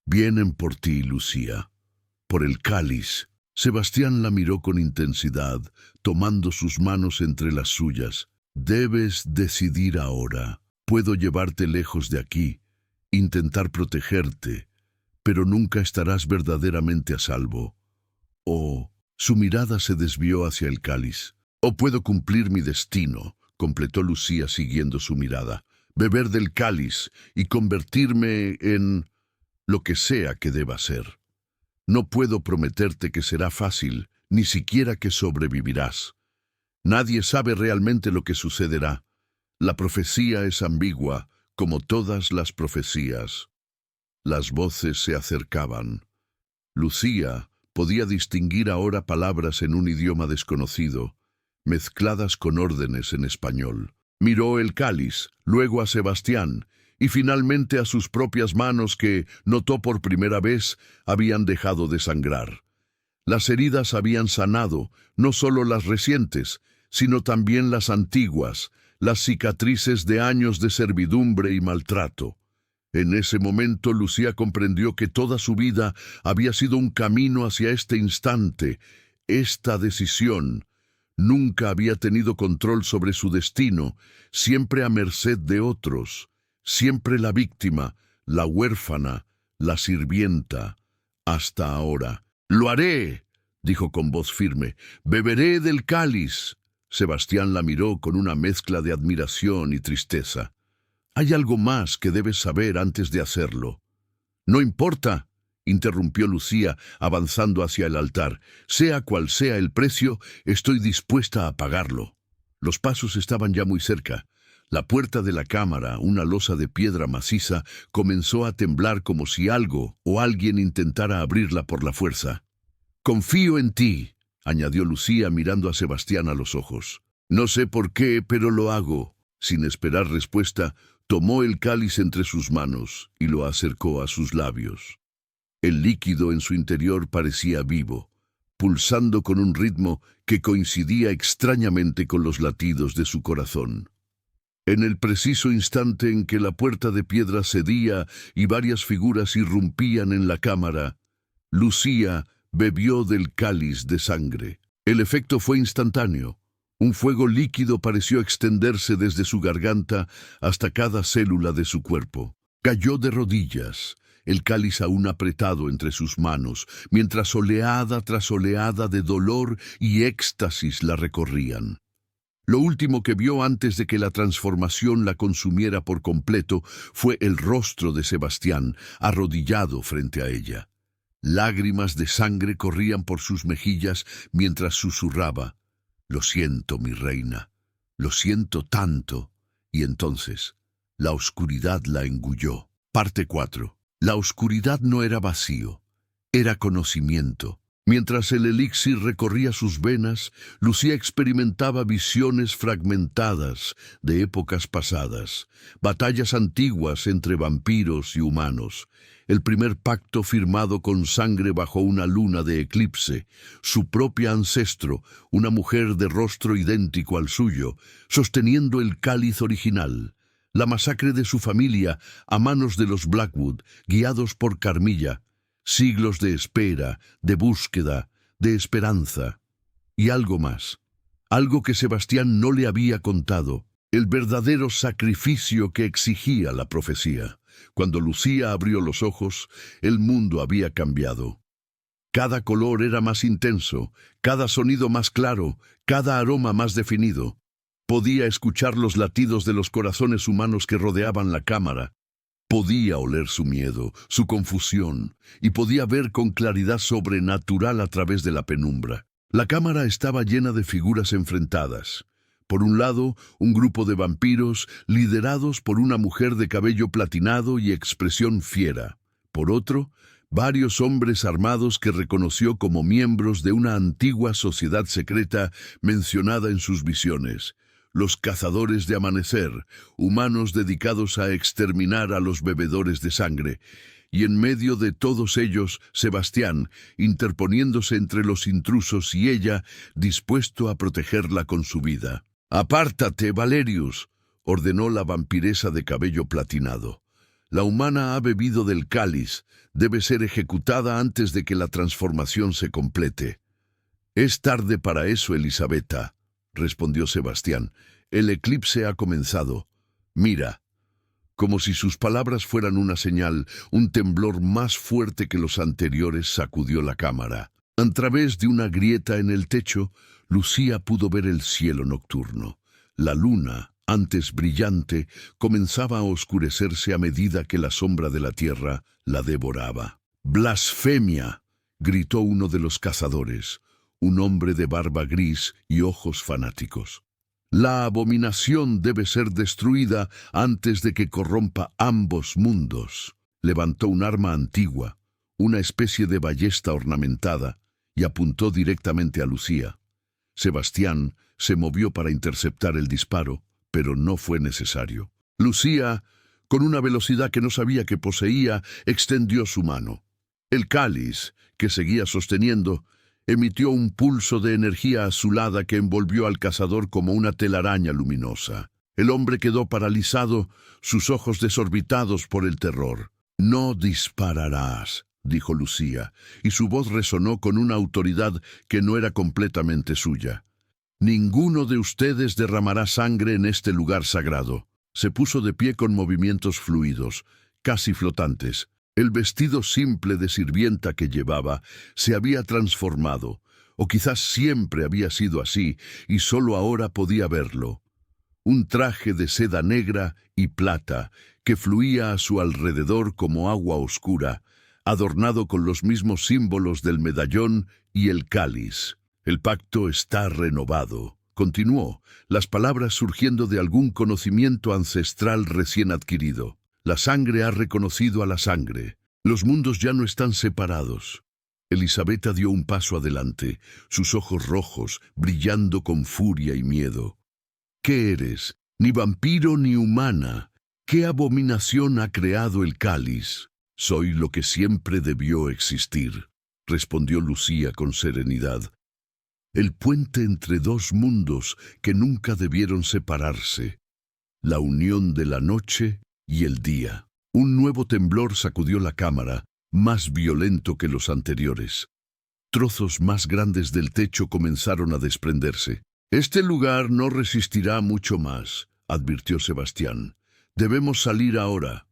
«Vienen por ti, Lucía. Por el cáliz». Sebastián la miró con intensidad, tomando sus manos entre las suyas. «Debes decidir ahora. Puedo llevarte lejos de aquí, intentar protegerte, pero nunca estarás verdaderamente a salvo. O...». Su mirada se desvió hacia el cáliz. «O puedo cumplir mi destino», completó Lucía siguiendo su mirada. «Beber del cáliz y convertirme en lo que sea que deba ser. No puedo prometerte que será fácil, ni siquiera que sobrevivirás. Nadie sabe realmente lo que sucederá. La profecía es ambigua, como todas las profecías». Las voces se acercaban. Lucía podía distinguir ahora palabras en un idioma desconocido, mezcladas con órdenes en español. Miró el cáliz, luego a Sebastián, y finalmente a sus propias manos que, notó por primera vez, habían dejado de sangrar. Las heridas habían sanado, no solo las recientes, sino también las antiguas, las cicatrices de años de servidumbre y maltrato. En ese momento Lucía comprendió que toda su vida había sido un camino hacia este instante, esta decisión. Nunca había tenido control sobre su destino, siempre a merced de otros, siempre la víctima, la huérfana, la sirvienta, hasta ahora. «Lo haré», dijo con voz firme, «beberé del cáliz». Sebastián la miró con una mezcla de admiración y tristeza. «Hay algo más que debes saber antes de hacerlo». «No importa», interrumpió Lucía, avanzando hacia el altar. «Sea cual sea el precio, estoy dispuesta a pagarlo». Los pasos estaban ya muy cerca. La puerta de la cámara, una losa de piedra maciza, comenzó a temblar como si algo o alguien intentara abrirla por la fuerza. «Confío en ti», añadió Lucía mirando a Sebastián a los ojos. «No sé por qué, pero lo hago». Sin esperar respuesta, tomó el cáliz entre sus manos y lo acercó a sus labios. El líquido en su interior parecía vivo, pulsando con un ritmo que coincidía extrañamente con los latidos de su corazón. En el preciso instante en que la puerta de piedra cedía y varias figuras irrumpían en la cámara, Lucía bebió del cáliz de sangre. El efecto fue instantáneo. Un fuego líquido pareció extenderse desde su garganta hasta cada célula de su cuerpo. Cayó de rodillas, el cáliz aún apretado entre sus manos, mientras oleada tras oleada de dolor y éxtasis la recorrían. Lo último que vio antes de que la transformación la consumiera por completo fue el rostro de Sebastián, arrodillado frente a ella. Lágrimas de sangre corrían por sus mejillas mientras susurraba: «Lo siento, mi reina, lo siento tanto». Y entonces, la oscuridad la engulló. Parte 4. La oscuridad no era vacío, era conocimiento. Mientras el elixir recorría sus venas, Lucía experimentaba visiones fragmentadas de épocas pasadas, batallas antiguas entre vampiros y humanos, el primer pacto firmado con sangre bajo una luna de eclipse, su propia ancestro, una mujer de rostro idéntico al suyo, sosteniendo el cáliz original, la masacre de su familia a manos de los Blackwood, guiados por Carmilla, siglos de espera, de búsqueda, de esperanza. Y algo más, algo que Sebastián no le había contado, el verdadero sacrificio que exigía la profecía. Cuando Lucía abrió los ojos, el mundo había cambiado. Cada color era más intenso, cada sonido más claro, cada aroma más definido. Podía escuchar los latidos de los corazones humanos que rodeaban la cámara. Podía oler su miedo, su confusión, y podía ver con claridad sobrenatural a través de la penumbra. La cámara estaba llena de figuras enfrentadas. Por un lado, un grupo de vampiros liderados por una mujer de cabello platinado y expresión fiera. Por otro, varios hombres armados que reconoció como miembros de una antigua sociedad secreta mencionada en sus visiones. Los cazadores de amanecer, humanos dedicados a exterminar a los bebedores de sangre. Y en medio de todos ellos, Sebastián, interponiéndose entre los intrusos y ella, dispuesto a protegerla con su vida. «Apártate, Valerius», ordenó la vampiresa de cabello platinado. «La humana ha bebido del cáliz, debe ser ejecutada antes de que la transformación se complete». «Es tarde para eso, Elisabetta», respondió Sebastián. «El eclipse ha comenzado. Mira». Como si sus palabras fueran una señal, un temblor más fuerte que los anteriores sacudió la cámara. A través de una grieta en el techo, Lucía pudo ver el cielo nocturno. La luna, antes brillante, comenzaba a oscurecerse a medida que la sombra de la tierra la devoraba. «¡Blasfemia!», gritó uno de los cazadores, un hombre de barba gris y ojos fanáticos. «La abominación debe ser destruida antes de que corrompa ambos mundos». Levantó un arma antigua, una especie de ballesta ornamentada, y apuntó directamente a Lucía. Sebastián se movió para interceptar el disparo, pero no fue necesario. Lucía, con una velocidad que no sabía que poseía, extendió su mano. El cáliz, que seguía sosteniendo, emitió un pulso de energía azulada que envolvió al cazador como una telaraña luminosa. El hombre quedó paralizado, sus ojos desorbitados por el terror. «No dispararás», dijo Lucía, y su voz resonó con una autoridad que no era completamente suya. «Ninguno de ustedes derramará sangre en este lugar sagrado». Se puso de pie con movimientos fluidos, casi flotantes. El vestido simple de sirvienta que llevaba se había transformado, o quizás siempre había sido así, y solo ahora podía verlo. Un traje de seda negra y plata que fluía a su alrededor como agua oscura, adornado con los mismos símbolos del medallón y el cáliz. «El pacto está renovado», continuó, las palabras surgiendo de algún conocimiento ancestral recién adquirido. «La sangre ha reconocido a la sangre. Los mundos ya no están separados». Elisabetta dio un paso adelante, sus ojos rojos, brillando con furia y miedo. «¿Qué eres? Ni vampiro ni humana. ¿Qué abominación ha creado el cáliz?» «Soy lo que siempre debió existir», respondió Lucía con serenidad. «El puente entre dos mundos que nunca debieron separarse. La unión de la noche y el día». Un nuevo temblor sacudió la cámara, más violento que los anteriores. Trozos más grandes del techo comenzaron a desprenderse. «Este lugar no resistirá mucho más», advirtió Sebastián. «Debemos salir ahora».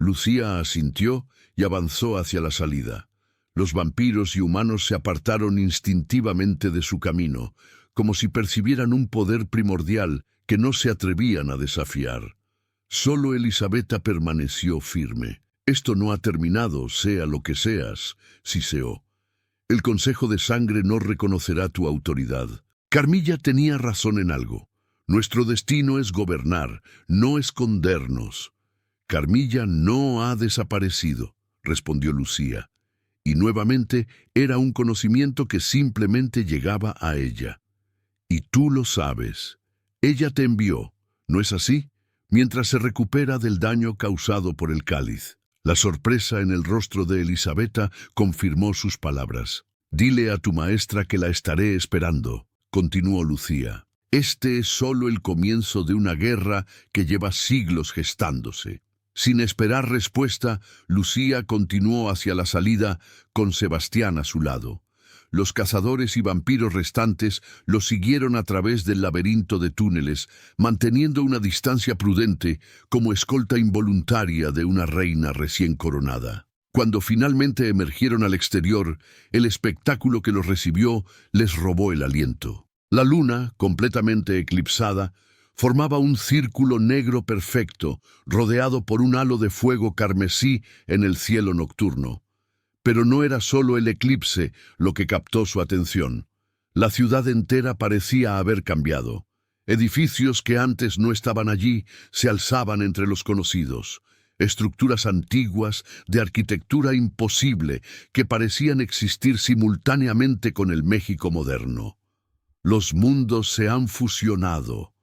Lucía asintió y avanzó hacia la salida. Los vampiros y humanos se apartaron instintivamente de su camino, como si percibieran un poder primordial que no se atrevían a desafiar. Solo Elisabetta permaneció firme. «Esto no ha terminado, sea lo que seas», siseó. «El Consejo de Sangre no reconocerá tu autoridad». Carmilla tenía razón en algo. Nuestro destino es gobernar, no escondernos. «Carmilla no ha desaparecido», respondió Lucía, y nuevamente era un conocimiento que simplemente llegaba a ella. «Y tú lo sabes. Ella te envió, ¿no es así?», mientras se recupera del daño causado por el cáliz. La sorpresa en el rostro de Elisabetta confirmó sus palabras. «Dile a tu maestra que la estaré esperando», continuó Lucía. «Este es solo el comienzo de una guerra que lleva siglos gestándose». Sin esperar respuesta, Lucía continuó hacia la salida con Sebastián a su lado. Los cazadores y vampiros restantes lo siguieron a través del laberinto de túneles, manteniendo una distancia prudente como escolta involuntaria de una reina recién coronada. Cuando finalmente emergieron al exterior, el espectáculo que los recibió les robó el aliento. La luna, completamente eclipsada, formaba un círculo negro perfecto, rodeado por un halo de fuego carmesí en el cielo nocturno. Pero no era solo el eclipse lo que captó su atención. La ciudad entera parecía haber cambiado. Edificios que antes no estaban allí se alzaban entre los conocidos. Estructuras antiguas, de arquitectura imposible, que parecían existir simultáneamente con el México moderno. «Los mundos se han fusionado»,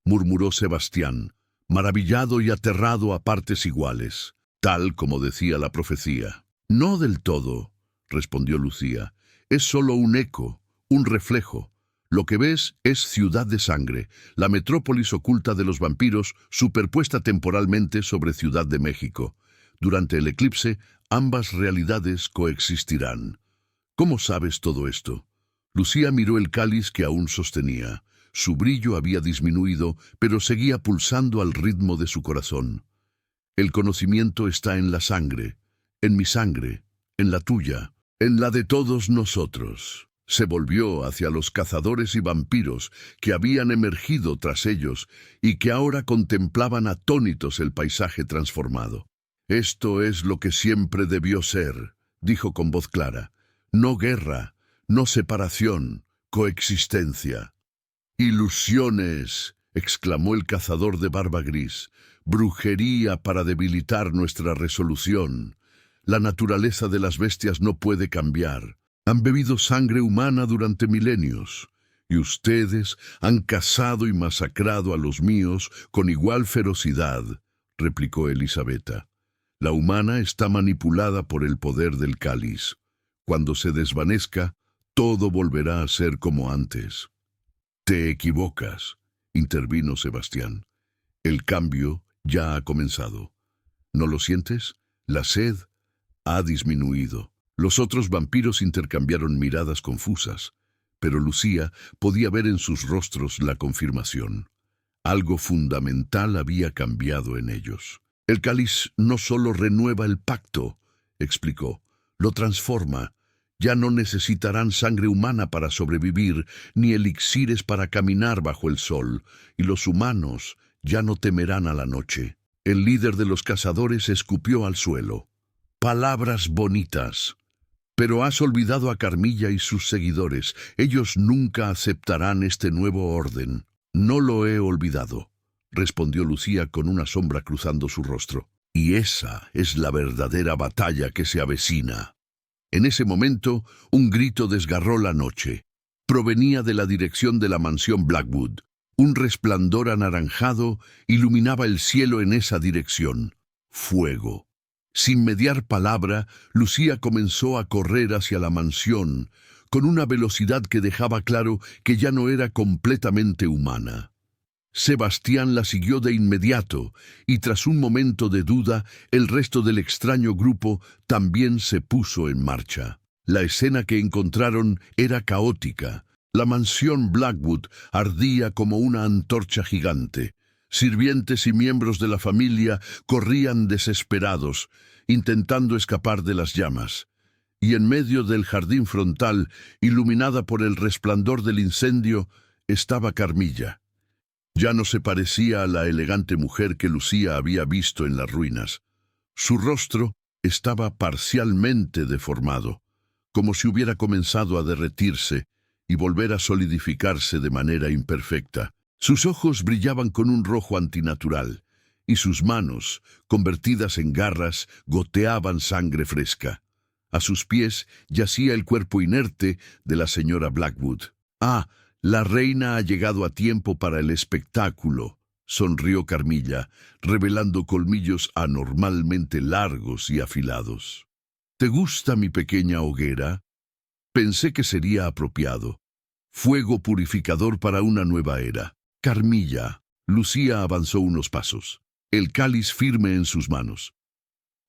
murmuró Sebastián, maravillado y aterrado a partes iguales, tal como decía la profecía. «No del todo», respondió Lucía. «Es solo un eco, un reflejo. Lo que ves es Ciudad de Sangre, la metrópolis oculta de los vampiros superpuesta temporalmente sobre Ciudad de México. Durante el eclipse, ambas realidades coexistirán». «¿Cómo sabes todo esto?» Lucía miró el cáliz que aún sostenía. Su brillo había disminuido, pero seguía pulsando al ritmo de su corazón. «El conocimiento está en la sangre, en mi sangre, en la tuya, en la de todos nosotros». Se volvió hacia los cazadores y vampiros que habían emergido tras ellos y que ahora contemplaban atónitos el paisaje transformado. «Esto es lo que siempre debió ser», dijo con voz clara. «No guerra, no separación, coexistencia». «Ilusiones», exclamó el cazador de barba gris, «brujería para debilitar nuestra resolución. La naturaleza de las bestias no puede cambiar. Han bebido sangre humana durante milenios. Y ustedes han cazado y masacrado a los míos con igual ferocidad, replicó Elisabetta. La humana está manipulada por el poder del cáliz. Cuando se desvanezca, todo volverá a ser como antes. Te equivocas, intervino Sebastián. El cambio ya ha comenzado. ¿No lo sientes? La sed ha disminuido. Los otros vampiros intercambiaron miradas confusas, pero Lucía podía ver en sus rostros la confirmación. Algo fundamental había cambiado en ellos. El cáliz no solo renueva el pacto, explicó, lo transforma. Ya no necesitarán sangre humana para sobrevivir, ni elixires para caminar bajo el sol, y los humanos ya no temerán a la noche. El líder de los cazadores escupió al suelo. Palabras bonitas. Pero has olvidado a Carmilla y sus seguidores. Ellos nunca aceptarán este nuevo orden. No lo he olvidado, respondió Lucía con una sombra cruzando su rostro. Y esa es la verdadera batalla que se avecina. En ese momento, un grito desgarró la noche. Provenía de la dirección de la mansión Blackwood. Un resplandor anaranjado iluminaba el cielo en esa dirección. Fuego. Sin mediar palabra, Lucía comenzó a correr hacia la mansión, con una velocidad que dejaba claro que ya no era completamente humana. Sebastián la siguió de inmediato, y tras un momento de duda, el resto del extraño grupo también se puso en marcha. La escena que encontraron era caótica. La mansión Blackwood ardía como una antorcha gigante. Sirvientes y miembros de la familia corrían desesperados, intentando escapar de las llamas. Y en medio del jardín frontal, iluminada por el resplandor del incendio, estaba Carmilla. Ya no se parecía a la elegante mujer que Lucía había visto en las ruinas. Su rostro estaba parcialmente deformado, como si hubiera comenzado a derretirse y volver a solidificarse de manera imperfecta. Sus ojos brillaban con un rojo antinatural, y sus manos, convertidas en garras, goteaban sangre fresca. A sus pies yacía el cuerpo inerte de la señora Blackwood. «Ah, la reina ha llegado a tiempo para el espectáculo», sonrió Carmilla, revelando colmillos anormalmente largos y afilados. «¿Te gusta mi pequeña hoguera? Pensé que sería apropiado. Fuego purificador para una nueva era». «Carmilla», Lucía avanzó unos pasos, el cáliz firme en sus manos.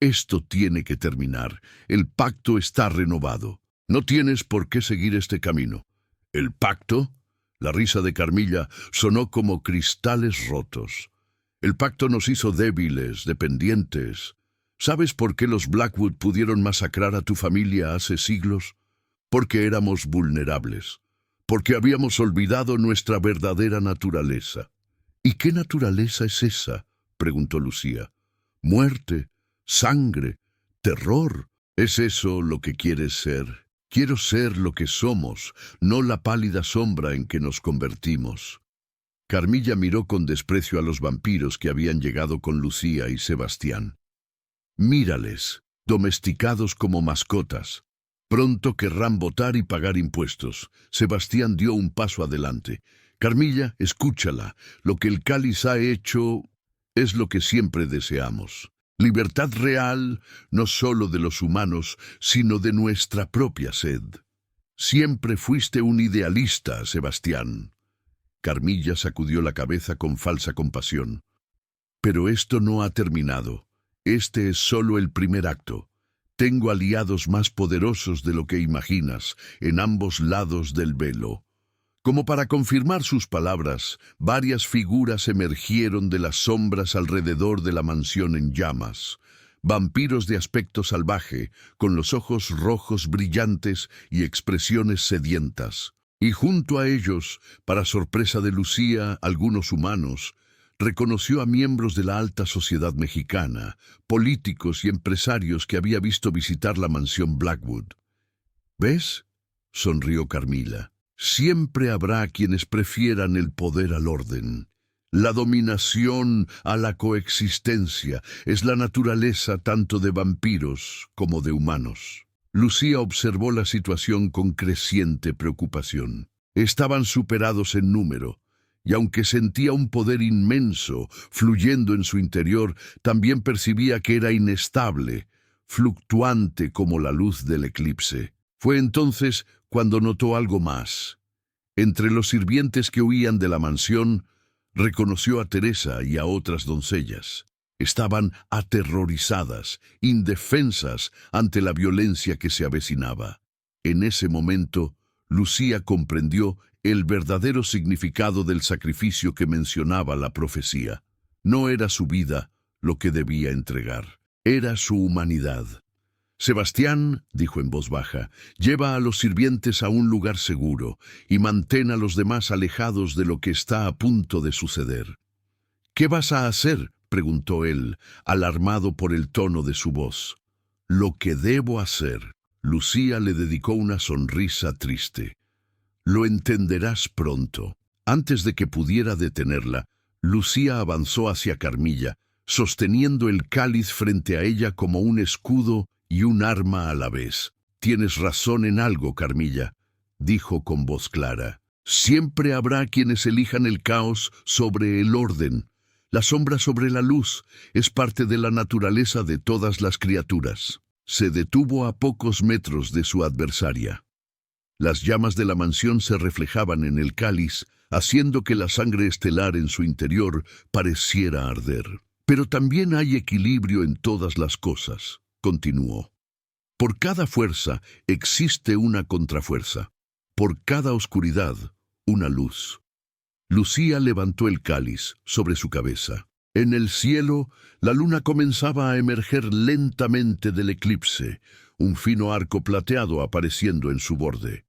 «Esto tiene que terminar. El pacto está renovado. No tienes por qué seguir este camino». «¿El pacto?» La risa de Carmilla sonó como cristales rotos. «El pacto nos hizo débiles, dependientes. ¿Sabes por qué los Blackwood pudieron masacrar a tu familia hace siglos? Porque éramos vulnerables. Porque habíamos olvidado nuestra verdadera naturaleza». «¿Y qué naturaleza es esa?», preguntó Lucía. «Muerte, sangre, terror. ¿Es eso lo que quieres ser?» «Quiero ser lo que somos, no la pálida sombra en que nos convertimos». Carmilla miró con desprecio a los vampiros que habían llegado con Lucía y Sebastián. «Mírales, domesticados como mascotas. Pronto querrán votar y pagar impuestos». Sebastián dio un paso adelante. «Carmilla, escúchala. Lo que el cáliz ha hecho es lo que siempre deseamos. Libertad real, no solo de los humanos, sino de nuestra propia sed. Siempre fuiste un idealista, Sebastián». Carmilla sacudió la cabeza con falsa compasión. «Pero esto no ha terminado. Este es solo el primer acto. Tengo aliados más poderosos de lo que imaginas, en ambos lados del velo». Como para confirmar sus palabras, varias figuras emergieron de las sombras alrededor de la mansión en llamas. Vampiros de aspecto salvaje, con los ojos rojos brillantes y expresiones sedientas. Y junto a ellos, para sorpresa de Lucía, algunos humanos, reconoció a miembros de la alta sociedad mexicana, políticos y empresarios que había visto visitar la mansión Blackwood. «¿Ves?», sonrió Carmilla. «Siempre habrá quienes prefieran el poder al orden. La dominación a la coexistencia es la naturaleza tanto de vampiros como de humanos». Lucía observó la situación con creciente preocupación. Estaban superados en número, y aunque sentía un poder inmenso fluyendo en su interior, también percibía que era inestable, fluctuante como la luz del eclipse. Fue entonces cuando notó algo más. Entre los sirvientes que huían de la mansión, reconoció a Teresa y a otras doncellas. Estaban aterrorizadas, indefensas ante la violencia que se avecinaba. En ese momento, Lucía comprendió el verdadero significado del sacrificio que mencionaba la profecía. No era su vida lo que debía entregar, era su humanidad. Sebastián, dijo en voz baja, lleva a los sirvientes a un lugar seguro y mantén a los demás alejados de lo que está a punto de suceder. ¿Qué vas a hacer?, preguntó él, alarmado por el tono de su voz. Lo que debo hacer. Lucía le dedicó una sonrisa triste. Lo entenderás pronto. Antes de que pudiera detenerla, Lucía avanzó hacia Carmilla, sosteniendo el cáliz frente a ella como un escudo y un arma a la vez. Tienes razón en algo, Carmilla, dijo con voz clara. Siempre habrá quienes elijan el caos sobre el orden. La sombra sobre la luz es parte de la naturaleza de todas las criaturas. Se detuvo a pocos metros de su adversaria. Las llamas de la mansión se reflejaban en el cáliz, haciendo que la sangre estelar en su interior pareciera arder. Pero también hay equilibrio en todas las cosas, continuó. Por cada fuerza existe una contrafuerza. Por cada oscuridad, una luz. Lucía levantó el cáliz sobre su cabeza. En el cielo, la luna comenzaba a emerger lentamente del eclipse, un fino arco plateado apareciendo en su borde.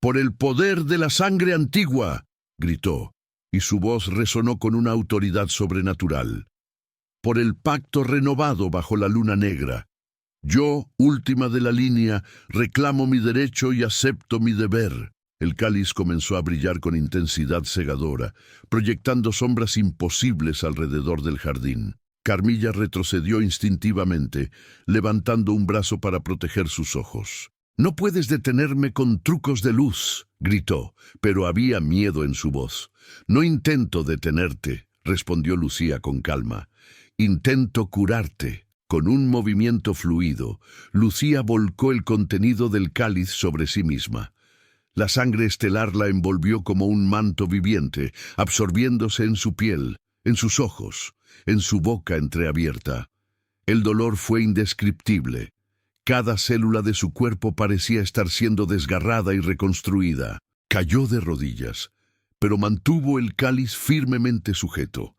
«¡Por el poder de la sangre antigua!», gritó, y su voz resonó con una autoridad sobrenatural. «¡Por el pacto renovado bajo la luna negra! Yo, última de la línea, reclamo mi derecho y acepto mi deber». El cáliz comenzó a brillar con intensidad cegadora, proyectando sombras imposibles alrededor del jardín. Carmilla retrocedió instintivamente, levantando un brazo para proteger sus ojos. «No puedes detenerme con trucos de luz», gritó, pero había miedo en su voz. «No intento detenerte», respondió Lucía con calma. «Intento curarte». Con un movimiento fluido, Lucía volcó el contenido del cáliz sobre sí misma. La sangre estelar la envolvió como un manto viviente, absorbiéndose en su piel, en sus ojos, en su boca entreabierta. El dolor fue indescriptible. Cada célula de su cuerpo parecía estar siendo desgarrada y reconstruida. Cayó de rodillas, pero mantuvo el cáliz firmemente sujeto.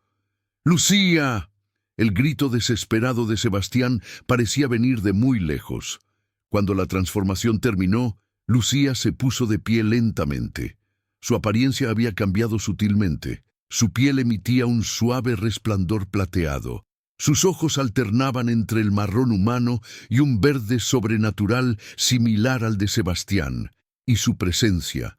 ¡Lucía! El grito desesperado de Sebastián parecía venir de muy lejos. Cuando la transformación terminó, Lucía se puso de pie lentamente. Su apariencia había cambiado sutilmente. Su piel emitía un suave resplandor plateado. Sus ojos alternaban entre el marrón humano y un verde sobrenatural similar al de Sebastián. Y su presencia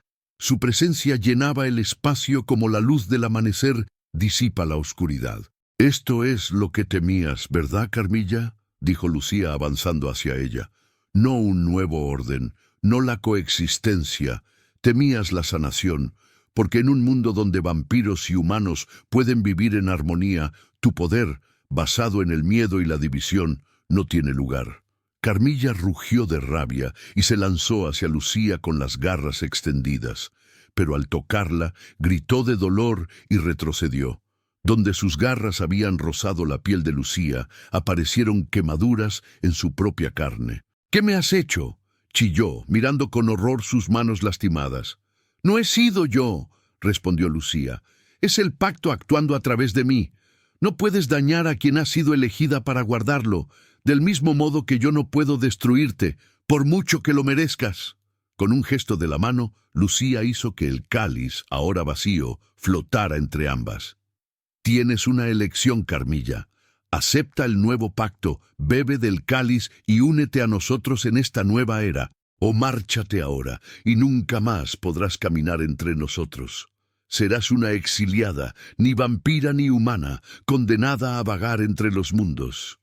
llenaba el espacio como la luz del amanecer disipa la oscuridad. «Esto es lo que temías, ¿verdad, Carmilla?», dijo Lucía avanzando hacia ella. «No un nuevo orden, no la coexistencia. Temías la sanación, porque en un mundo donde vampiros y humanos pueden vivir en armonía, tu poder, basado en el miedo y la división, no tiene lugar». Carmilla rugió de rabia y se lanzó hacia Lucía con las garras extendidas, pero al tocarla, gritó de dolor y retrocedió. Donde sus garras habían rozado la piel de Lucía, aparecieron quemaduras en su propia carne. «¿Qué me has hecho?», chilló, mirando con horror sus manos lastimadas. «No he sido yo», respondió Lucía. «Es el pacto actuando a través de mí. No puedes dañar a quien ha sido elegida para guardarlo, del mismo modo que yo no puedo destruirte, por mucho que lo merezcas». Con un gesto de la mano, Lucía hizo que el cáliz, ahora vacío, flotara entre ambas. «Tienes una elección, Carmilla. Acepta el nuevo pacto, bebe del cáliz y únete a nosotros en esta nueva era. O márchate ahora, y nunca más podrás caminar entre nosotros. Serás una exiliada, ni vampira ni humana, condenada a vagar entre los mundos».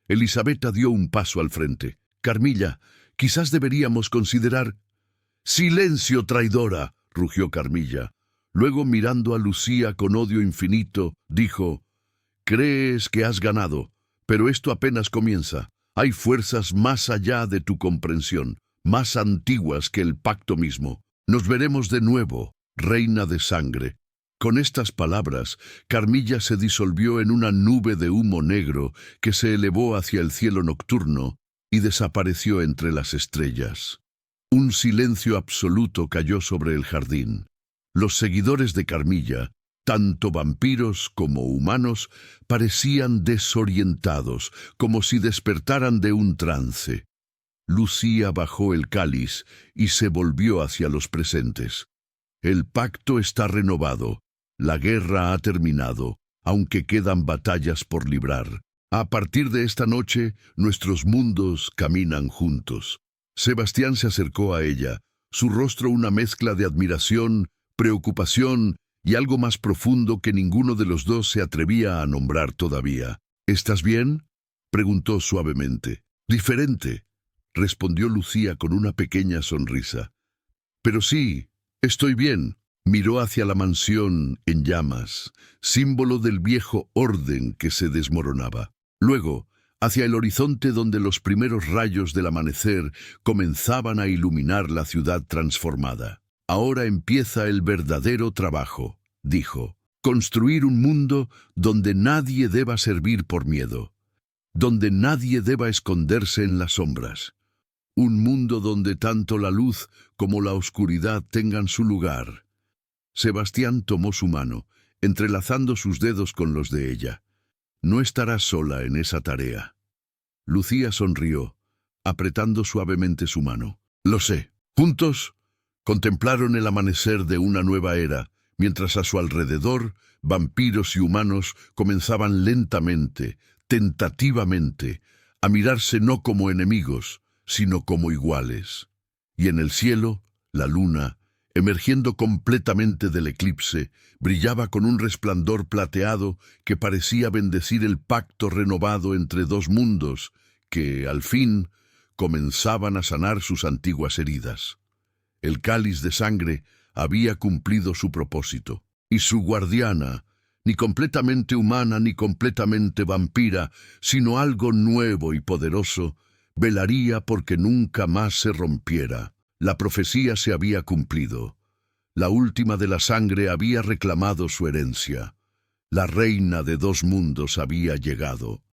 Elisabetta dio un paso al frente. «Carmilla, quizás deberíamos considerar...» «¡Silencio, traidora!», rugió Carmilla. Luego, mirando a Lucía con odio infinito, dijo: «Crees que has ganado, pero esto apenas comienza. Hay fuerzas más allá de tu comprensión, más antiguas que el pacto mismo. Nos veremos de nuevo, reina de sangre». Con estas palabras, Carmilla se disolvió en una nube de humo negro que se elevó hacia el cielo nocturno y desapareció entre las estrellas. Un silencio absoluto cayó sobre el jardín. Los seguidores de Carmilla, tanto vampiros como humanos, parecían desorientados, como si despertaran de un trance. Lucía bajó el cáliz y se volvió hacia los presentes. El pacto está renovado. La guerra ha terminado, aunque quedan batallas por librar. A partir de esta noche, nuestros mundos caminan juntos. Sebastián se acercó a ella, su rostro una mezcla de admiración, preocupación y algo más profundo que ninguno de los dos se atrevía a nombrar todavía. «¿Estás bien?», preguntó suavemente. «Diferente», respondió Lucía con una pequeña sonrisa. «Pero sí, estoy bien». Miró hacia la mansión en llamas, símbolo del viejo orden que se desmoronaba. Luego, hacia el horizonte donde los primeros rayos del amanecer comenzaban a iluminar la ciudad transformada. «Ahora empieza el verdadero trabajo», dijo. «Construir un mundo donde nadie deba servir por miedo, donde nadie deba esconderse en las sombras. Un mundo donde tanto la luz como la oscuridad tengan su lugar». Sebastián tomó su mano, entrelazando sus dedos con los de ella. «No estarás sola en esa tarea». Lucía sonrió, apretando suavemente su mano. «Lo sé». Juntos contemplaron el amanecer de una nueva era, mientras a su alrededor vampiros y humanos comenzaban lentamente, tentativamente, a mirarse no como enemigos, sino como iguales. Y en el cielo, la luna, emergiendo completamente del eclipse, brillaba con un resplandor plateado que parecía bendecir el pacto renovado entre dos mundos que, al fin, comenzaban a sanar sus antiguas heridas. El cáliz de sangre había cumplido su propósito, y su guardiana, ni completamente humana ni completamente vampira, sino algo nuevo y poderoso, velaría porque nunca más se rompiera. La profecía se había cumplido. La última de la sangre había reclamado su herencia. La reina de dos mundos había llegado.